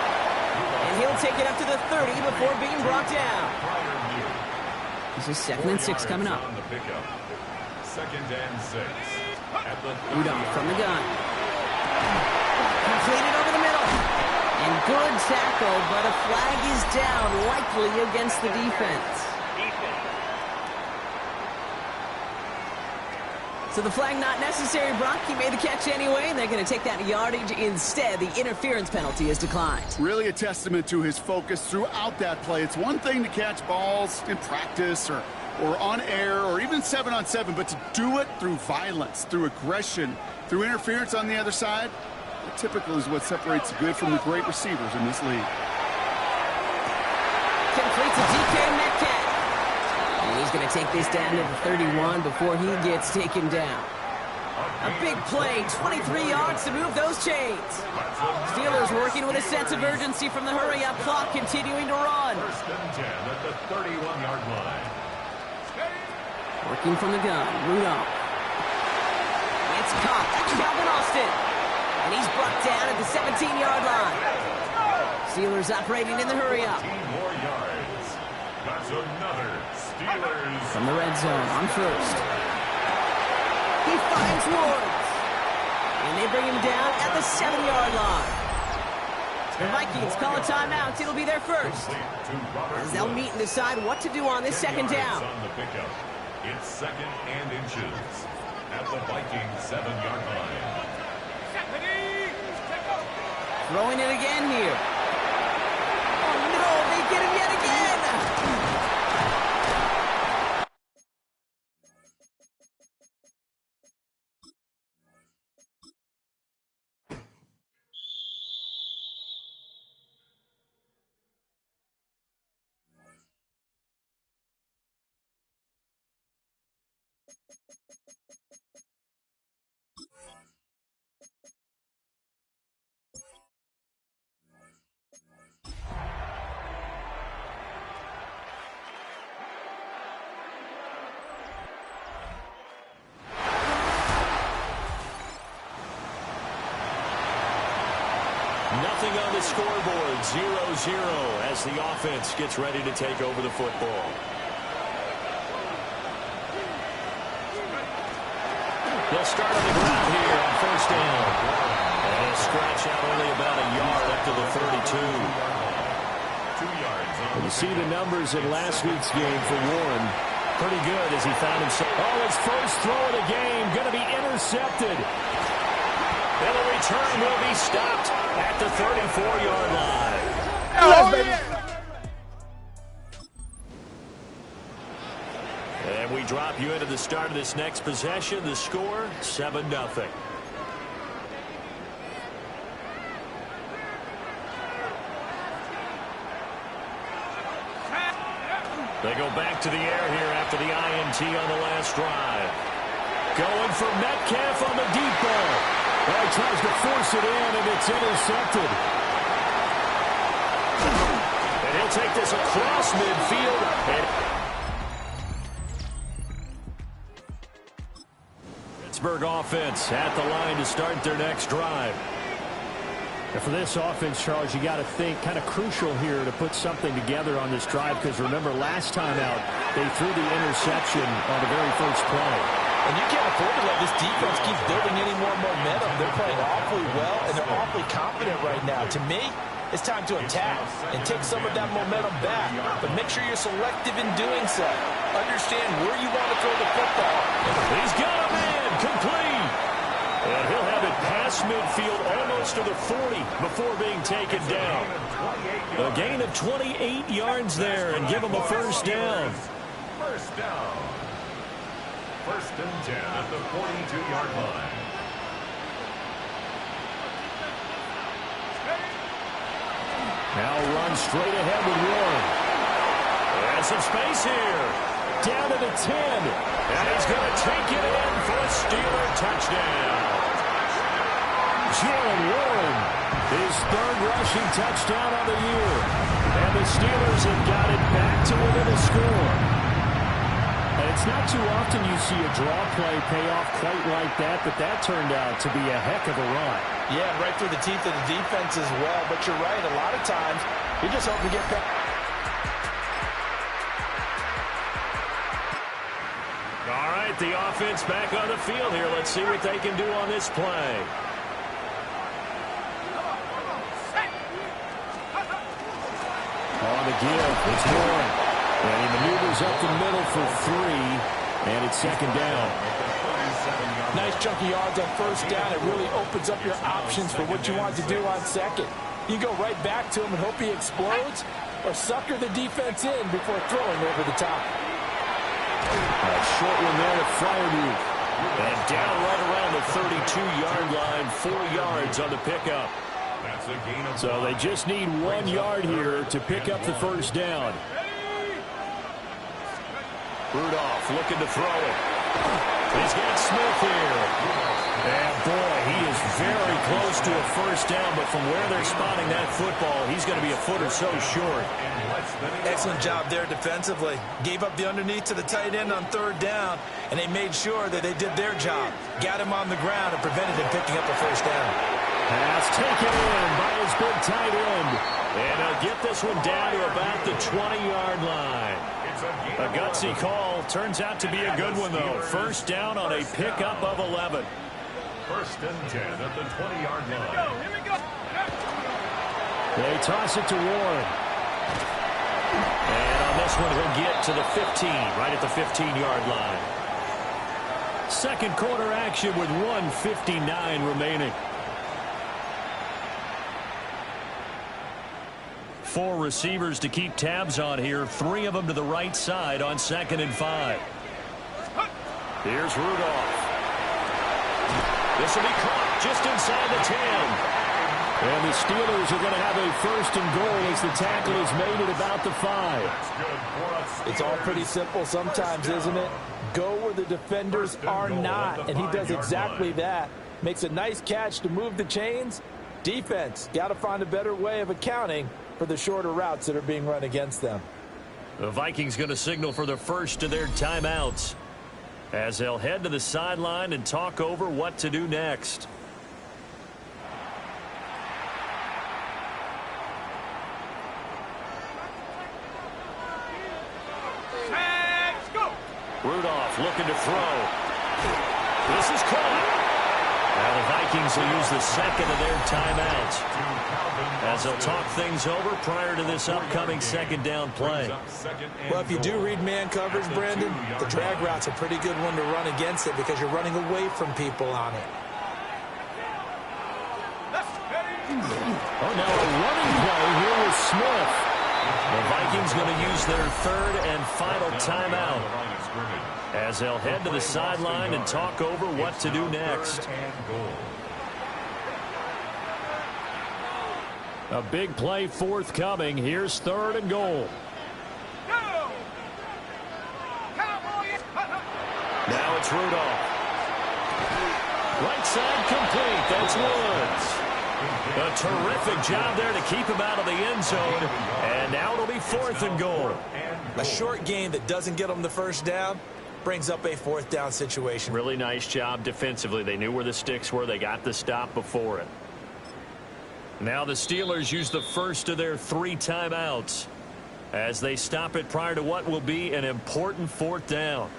Speaker 5: And he'll take it up to the 30 before being brought down. This is 2nd and 6 coming up.
Speaker 2: Second and 6. At the
Speaker 5: Rudolph from the gun. Completed over the middle. And good tackle, but a flag is down, likely against the defense. So the flag not necessary, Brock. He made the catch anyway, and they're going to take that yardage instead. The interference penalty is declined.
Speaker 6: Really a testament to his focus throughout that play. It's one thing to catch balls in practice or on air or even 7-on-7, but to do it through violence, through aggression, through interference on the other side, that typically is what separates the good from the great receivers in this league.
Speaker 5: Complete to DK Metcalf. And he's going to take this down to the 31 before he gets taken down. A big play, 23 yards to move those chains. Steelers working with a sense of urgency from the hurry-up clock, continuing to run.
Speaker 2: First and 10 at the 31-yard line.
Speaker 5: Working from the gun, Rudolph. It's caught. That's Calvin Austin. And he's brought down at the 17-yard line. Steelers operating in the hurry-up.
Speaker 2: 15 more yards. That's another Steelers.
Speaker 5: From the red zone on first. He finds Woods. And they bring him down at the 7-yard line. The Vikings call a timeout. It'll be their first. As they'll meet and decide what to do on this second down.
Speaker 2: It's second and inches at the Vikings 7-yard line.
Speaker 5: Throwing it again here. Oh no, they get him yet again.
Speaker 9: Nothing on the scoreboard, 0-0 as the offense gets ready to take over the football. They'll start on the ground here on first down. And he'll scratch out only about a yard up to the 32.
Speaker 2: 2 yards.
Speaker 9: And you see the numbers in last week's game for Warren. Pretty good as he found himself. Oh, his first throw of the game going to be intercepted. And the return will be stopped at the 34-yard line.
Speaker 6: Oh, yeah.
Speaker 9: And we drop you into the start of this next possession. The score, 7-0. They go back to the air here after the INT on the last drive. Going for Metcalf on the deep ball. Well, he tries to force it in, and it's intercepted. And he'll take this across midfield. Pittsburgh offense at the line to start their next drive.
Speaker 10: And for this offense, Charles, you got to think kind of crucial here to put something together on this drive, because remember last time out, they threw the interception on the very first play.
Speaker 11: And you can't afford to let this defense keep building any more momentum. They're playing awfully well, and they're awfully confident right now. To me, it's time to attack and take some of that momentum back. But make sure you're selective in doing so. Understand where you want to throw the football.
Speaker 9: He's got a man, complete. And he'll have it past midfield almost to the 40 before being taken down. A gain of 28 yards there and give him a first down.
Speaker 2: First down. First and 10 at the 42-yard line.
Speaker 9: Now run straight ahead with Warren. And some space here. Down to the 10. And he's going to take it in for a Steeler touchdown. Jalen Warren, his third rushing touchdown of the year. And the Steelers have got it back to within a score. And it's not too often you see a draw play pay off quite like that, but that turned out to be a heck of a run.
Speaker 11: Yeah, right through the teeth of the defense as well. But you're right, a lot of times, you're just hoping to get back.
Speaker 9: All right, the offense back on the field here. Let's see what they can do on this play. On the give, it's Warren. And he maneuvers up the middle for 3, and it's second down.
Speaker 11: Nice chunky yards on first down. It really opens up your options for what you want to do on second. You go right back to him and hope he explodes, or sucker the defense in before throwing over the top.
Speaker 9: A short one there to Fryermuth. And down right around the 32-yard line, 4 yards on the pickup. So they just need 1 yard here to pick up the first down. Rudolph looking to throw it. He's got Smith here. And boy, he is very close to a first down, but from where they're spotting that football, he's going to be a foot or so short.
Speaker 11: Excellent job there defensively. Gave up the underneath to the tight end on third down, and they made sure that they did their job. Got him on the ground and prevented him picking up a first down.
Speaker 9: Pass taken in by his big tight end. And he'll get this one down to about the 20-yard line. A gutsy call. Turns out to be a good one, though. First down on a pickup of 11.
Speaker 2: First and 10 at the 20-yard line.
Speaker 4: Here we go.
Speaker 9: They toss it to Warren. And on this one, he'll get to the 15, right at the 15-yard line. Second quarter action with 1:59 remaining. 4 receivers to keep tabs on here. 3 of them to the right side on 2nd and 5. Here's Rudolph. This will be caught just inside the 10. And the Steelers are going to have a first and goal as the tackle is made at about the 5.
Speaker 11: It's all pretty simple sometimes, isn't it? Go where the defenders are not, and he does exactly that. Makes a nice catch to move the chains. Defense, got to find a better way of accounting for the shorter routes that are being run against them.
Speaker 9: The Vikings going to signal for the first of their timeouts as they'll head to the sideline and talk over what to do next.
Speaker 4: Let's go.
Speaker 9: Rudolph looking to throw. This is caught. Now the Vikings will use the second of their timeouts as they'll talk things over prior to this upcoming second down play.
Speaker 11: Well, if you do read man coverage, Brandon, the drag route's a pretty good one to run against it because you're running away from people on it.
Speaker 9: Oh, now a running play here with Smith. The Vikings going to use their third and final timeout as they'll head to the sideline and talk over what to do next. A big play forthcoming. Here's 3rd and goal. Now it's Rudolph. Right side complete. That's Woods. A terrific job there to keep him out of the end zone. And now it'll be 4th and goal.
Speaker 11: A short game that doesn't get them the first down brings up a 4th down situation.
Speaker 9: Really nice job defensively. They knew where the sticks were. They got the stop before it. Now the Steelers use the first of their 3 timeouts as they stop it prior to what will be an important 4th down.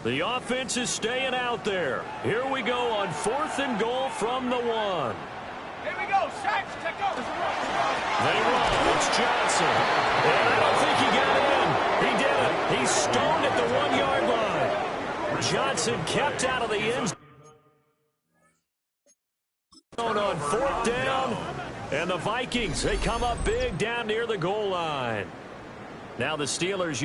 Speaker 9: The offense is staying out there. Here we go on 4th and goal from the 1.
Speaker 4: Here we go, Sacks, check out.
Speaker 9: They run. It's Johnson. And I don't think he got in. He did it. He's stoned at the 1-yard line. Johnson kept out of the end zone on 4th down. And the Vikings, they come up big down near the goal line. Now the Steelers.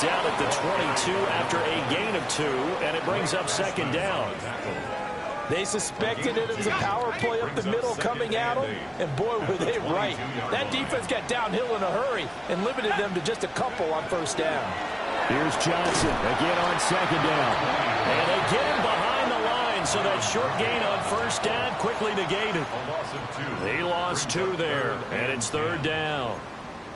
Speaker 9: Down at the 22 after a gain of 2, and it brings up 2nd down.
Speaker 11: They suspected it was a power play up the middle coming at them, and boy, were they right. That defense got downhill in a hurry and limited them to just a couple on 1st down.
Speaker 9: Here's Johnson again on 2nd down. And again behind the line, so that short gain on 1st down quickly negated. They lost 2 there, and it's 3rd down.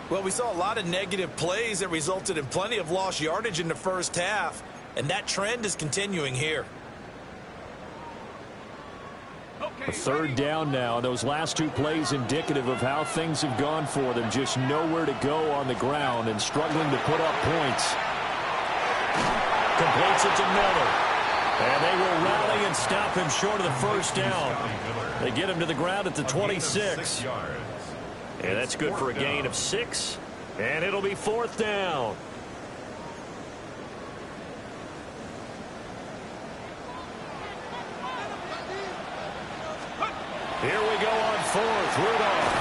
Speaker 11: Well, we saw a lot of negative plays that resulted in plenty of lost yardage in the 1st half, and that trend is continuing here.
Speaker 9: A 3rd down now. Those last 2 plays indicative of how things have gone for them. Just nowhere to go on the ground and struggling to put up points. Completes it to Miller. And they will rally and stop him short of the 1st down. They get him to the ground at the 26. And that's good for a gain of 6. And it'll be 4th down. Here we go on 4th. Rudolph.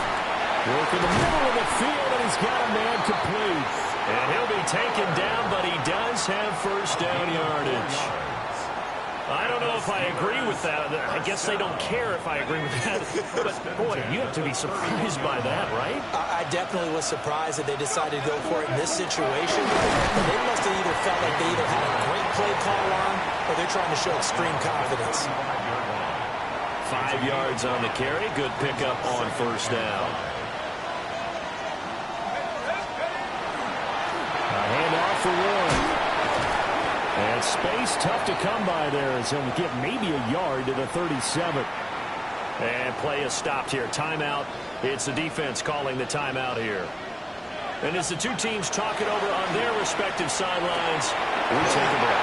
Speaker 9: Work in the middle of the field, and he's got a man complete. And he'll be taken down, but he does have 1st down yardage. I don't know if I agree with that. I guess they don't care if I agree with that. But, boy, you have to be surprised by that, right?
Speaker 11: I definitely was surprised that they decided to go for it in this situation. They must have either felt like they either had a great play call on or they're trying to show extreme confidence.
Speaker 9: 5 yards on the carry. Good pickup on 1st down. A handoff for Warren. And space tough to come by there as he'll get maybe a yard to the 37. And play is stopped here. Timeout. It's the defense calling the timeout here. And as the 2 teams talk it over on their respective sidelines, we take a break.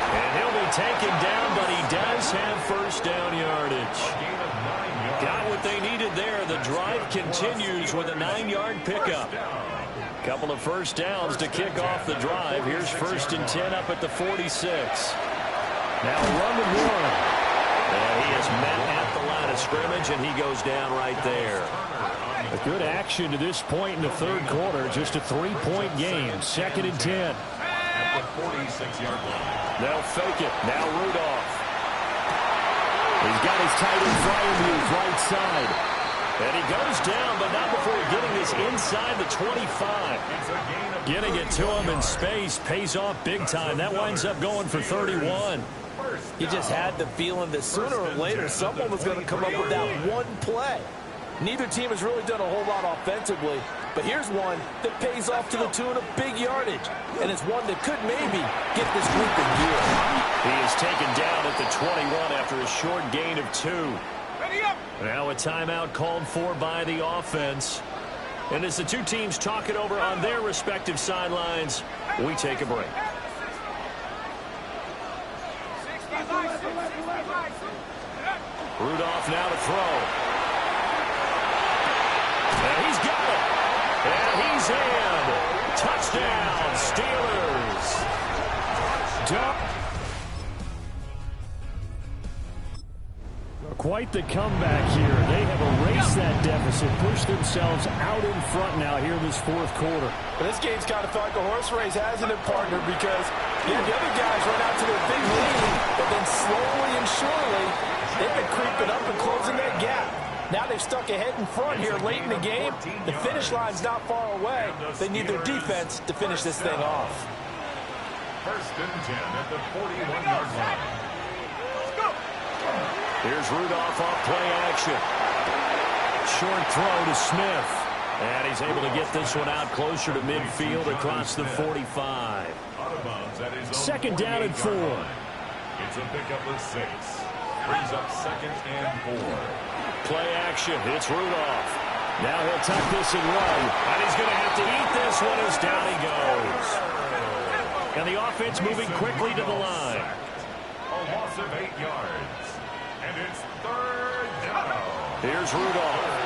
Speaker 9: And he'll be taken down, but he does have 1st down yardage. Got what they needed there. The drive continues with a 9-yard pickup. Couple of 1st downs to kick off the drive. Here's 1st and 10 up at the 46. Now run with Warren. And he is met at the line of scrimmage, and he goes down right there. A good action to this point in the 3rd quarter. Just a 3-point game. 2nd and 10.
Speaker 2: At the 46-yard line.
Speaker 9: They'll fake it. Now Rudolph. He's got his tight end Freiermuth right side. And he goes down, but not before getting this inside the 25. Getting it to him in space pays off big time. That winds up going for 31.
Speaker 11: You just had the feeling that sooner or later someone was going to come up with that one play. Neither team has really done a whole lot offensively, but here's one that pays off to the tune of big yardage, and it's one that could maybe get this group in gear.
Speaker 9: He is taken down at the 21 after a short gain of 2. Now a timeout called for by the offense. And as the 2 teams talk it over on their respective sidelines, we take a break. Rudolph now to throw. And he's got it. And he's in. Touchdown, Steelers. Quite the comeback here. They have erased that deficit, pushed themselves out in front now here in this 4th quarter.
Speaker 11: But this game's kind of felt like a horse race, hasn't it, partner? Because the other guys run out to their big lead, but then slowly and surely, they've been creeping up and closing that gap. Now they've stuck ahead in front here late in the game. The finish line's not far away. They need their defense to finish this thing off.
Speaker 2: 1st and 10 at the 41-yard line.
Speaker 9: Here's Rudolph off play action. Short throw to Smith. And he's able to get this one out closer to midfield across the 45. Second down and 4.
Speaker 2: It's a pickup of 6. Brings up second and 4.
Speaker 9: Play action. It's Rudolph. Now he'll tuck this and run. And he's going to have to eat this one as down he goes. And the offense moving quickly to the line.
Speaker 2: A loss of 8 yards. And it's third down.
Speaker 9: Here's Rudolph.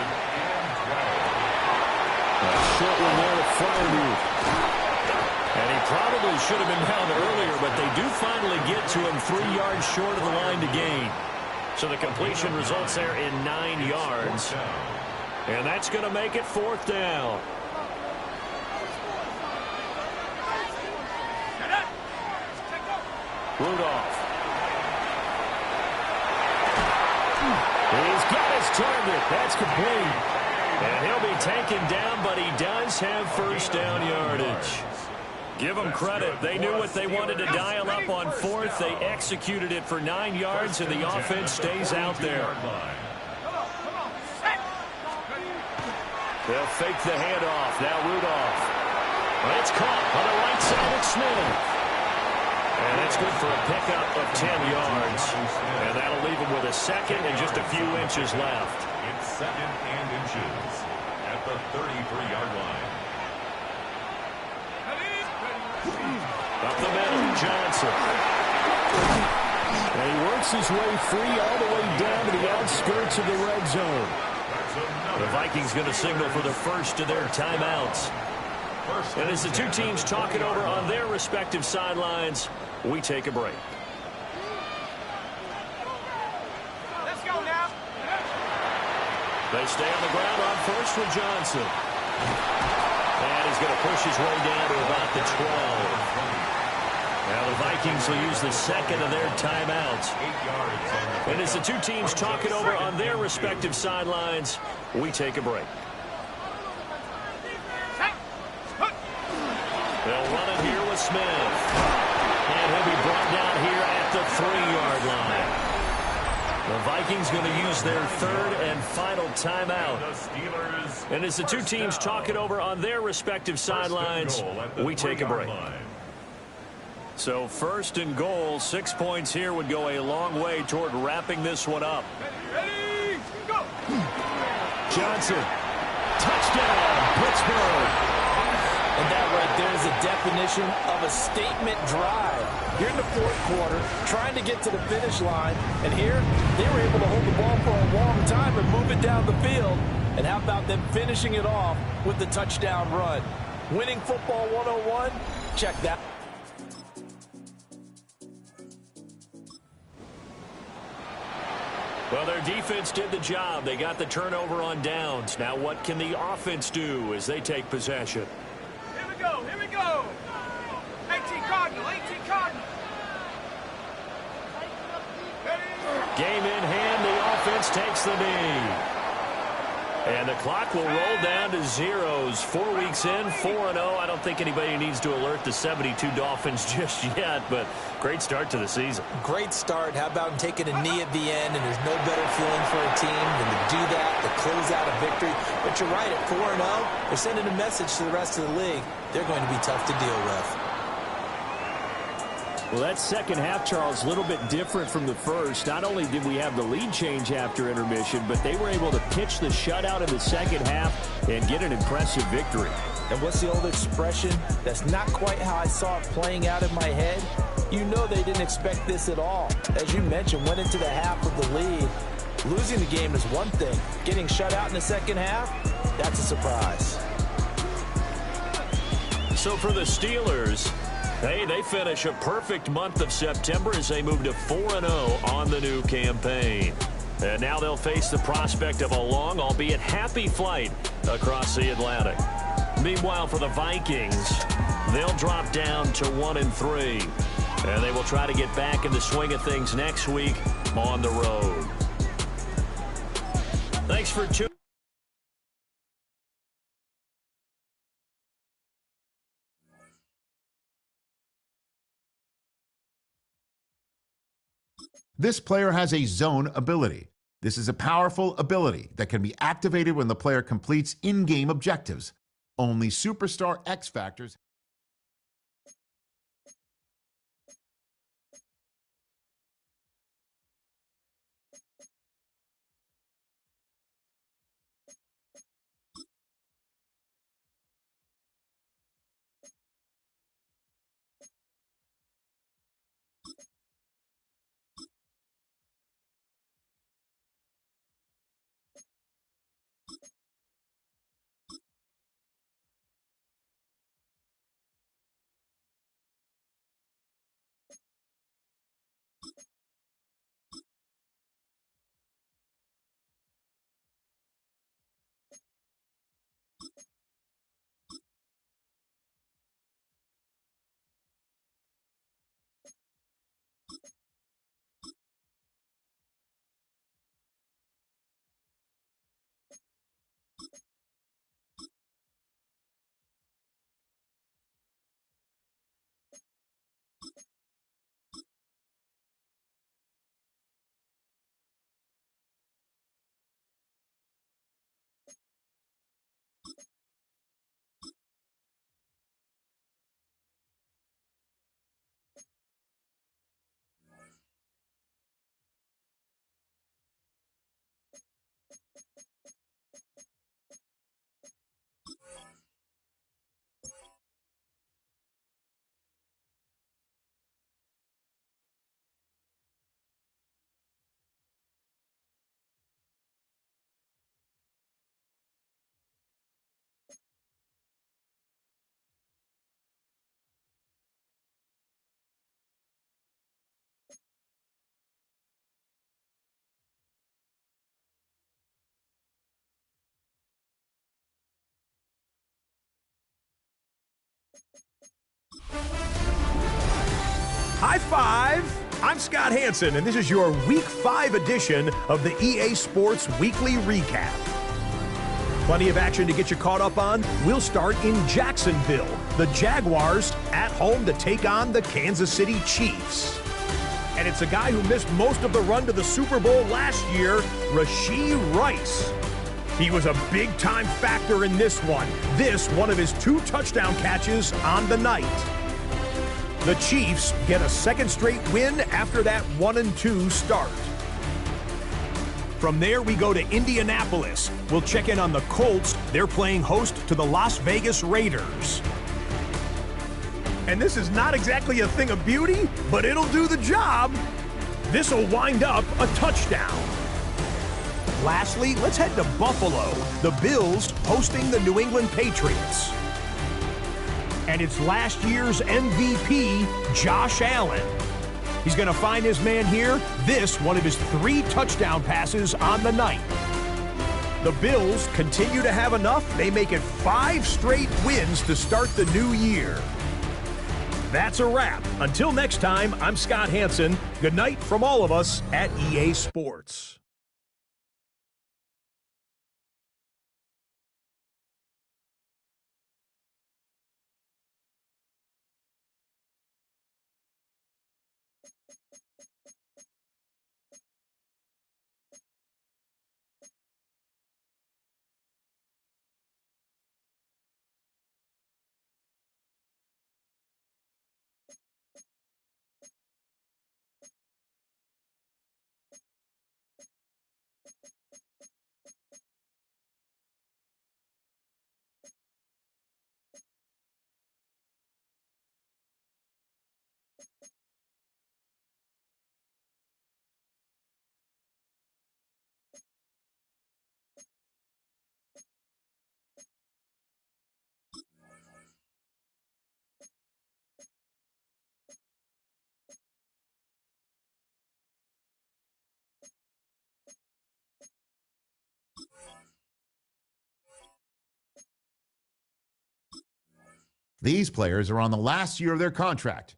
Speaker 9: A short one there to Fryermuth. And he probably should have been down earlier, but they do finally get to him 3 yards short of the line to gain. So the completion results there in 9 yards. And that's going to make it 4th down. Rudolph. He's got his target. That's complete. And he'll be taken down, but he does have first down yardage. Give them credit. They knew what they wanted to dial up on 4th. They executed it for 9 yards, and the offense stays out there. They'll fake the handoff. Now Rudolph. But it's caught on the right side of Smith. And that's good for a pickup of 10 yards. And that'll leave him with a second and just a few inches left.
Speaker 2: It's second and inches at the 33-yard line.
Speaker 9: Up the middle, Johnson. And he works his way free all the way down to the outskirts of the red zone. The Vikings going to signal for the first of their timeouts. And as the two teams talk it over on their respective sidelines, we take a break.
Speaker 4: Let's go now.
Speaker 9: They stay on the ground on first with Johnson. And he's going to push his way down to about the 12. Now the Vikings will use the second of their timeouts. And as the two teams talk it over on their respective sidelines, we take a break. They'll run it here with Smith. And he'll be brought down here at the 3-yard line. The Vikings going to use their third and final timeout. And as the two teams talk it over on their respective sidelines, we take a break. So 1st and goal, 6 points here would go a long way toward wrapping this one up.
Speaker 4: Ready, go.
Speaker 9: Johnson. Touchdown, Pittsburgh.
Speaker 11: And that right there is a definition of a statement drive. Here in the 4th quarter, trying to get to the finish line. And here, they were able to hold the ball for a long time and move it down the field. And how about them finishing it off with the touchdown run? Winning football 101? Check that.
Speaker 9: Well, their defense did the job. They got the turnover on downs. Now what can the offense do as they take possession?
Speaker 4: Here we go, here we go. 18 Cardinal, 18 Cardinal.
Speaker 9: Game in hand, the offense takes the knee. And the clock will roll down to zeros. 4 weeks in, 4-0. I don't think anybody needs to alert the 72 Dolphins just yet, but great start to the season.
Speaker 11: Great start. How about taking a knee at the end, and there's no better feeling for a team than to do that, to close out a victory. But you're right, at 4-0, they're sending a message to the rest of the league. They're going to be tough to deal with.
Speaker 10: Well, that second half, Charles, a little bit different from the first. Not only did we have the lead change after intermission, but they were able to pitch the shutout in the second half and get an impressive victory.
Speaker 11: And what's the old expression? That's not quite how I saw it playing out in my head. You know they didn't expect this at all. As you mentioned, went into the half with the lead. Losing the game is one thing. Getting shut out in the second half, that's a surprise.
Speaker 9: So for the Steelers, hey, they finish a perfect month of September as they move to 4-0 on the new campaign. And now they'll face the prospect of a long, albeit happy flight across the Atlantic. Meanwhile, for the Vikings, they'll drop down to 1-3. And they will try to get back in the swing of things next week on the road. Thanks for tuning.
Speaker 12: This player has a zone ability. This is a powerful ability that can be activated when the player completes in-game objectives. Only Superstar X Factors.
Speaker 8: High five! I'm Scott Hanson, and this is your Week 5 edition of the EA Sports Weekly Recap. Plenty of action to get you caught up on. We'll start in Jacksonville. The Jaguars at home to take on the Kansas City Chiefs. And it's a guy who missed most of the run to the Super Bowl last year, Rashee Rice. He was a big-time factor in this one. This, one of his 2 touchdown catches on the night. The Chiefs get a second straight win after that 1-2 start. From there, we go to Indianapolis. We'll check in on the Colts. They're playing host to the Las Vegas Raiders. And this is not exactly a thing of beauty, but it'll do the job. This will wind up a touchdown. Lastly, let's head to Buffalo. The Bills hosting the New England Patriots. And it's last year's MVP, Josh Allen. He's going to find his man here. This, one of his 3 touchdown passes on the night. The Bills continue to have enough. They make it 5 straight wins to start the new year. That's a wrap. Until next time, I'm Scott Hanson. Good night from all of us at EA Sports.
Speaker 12: These players are on the last year of their contract.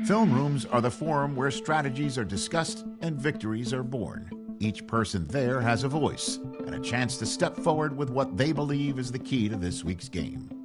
Speaker 12: Film rooms are the forum where strategies are discussed and victories are born. Each person there has a voice and a chance to step forward with what they believe is the key to this week's game.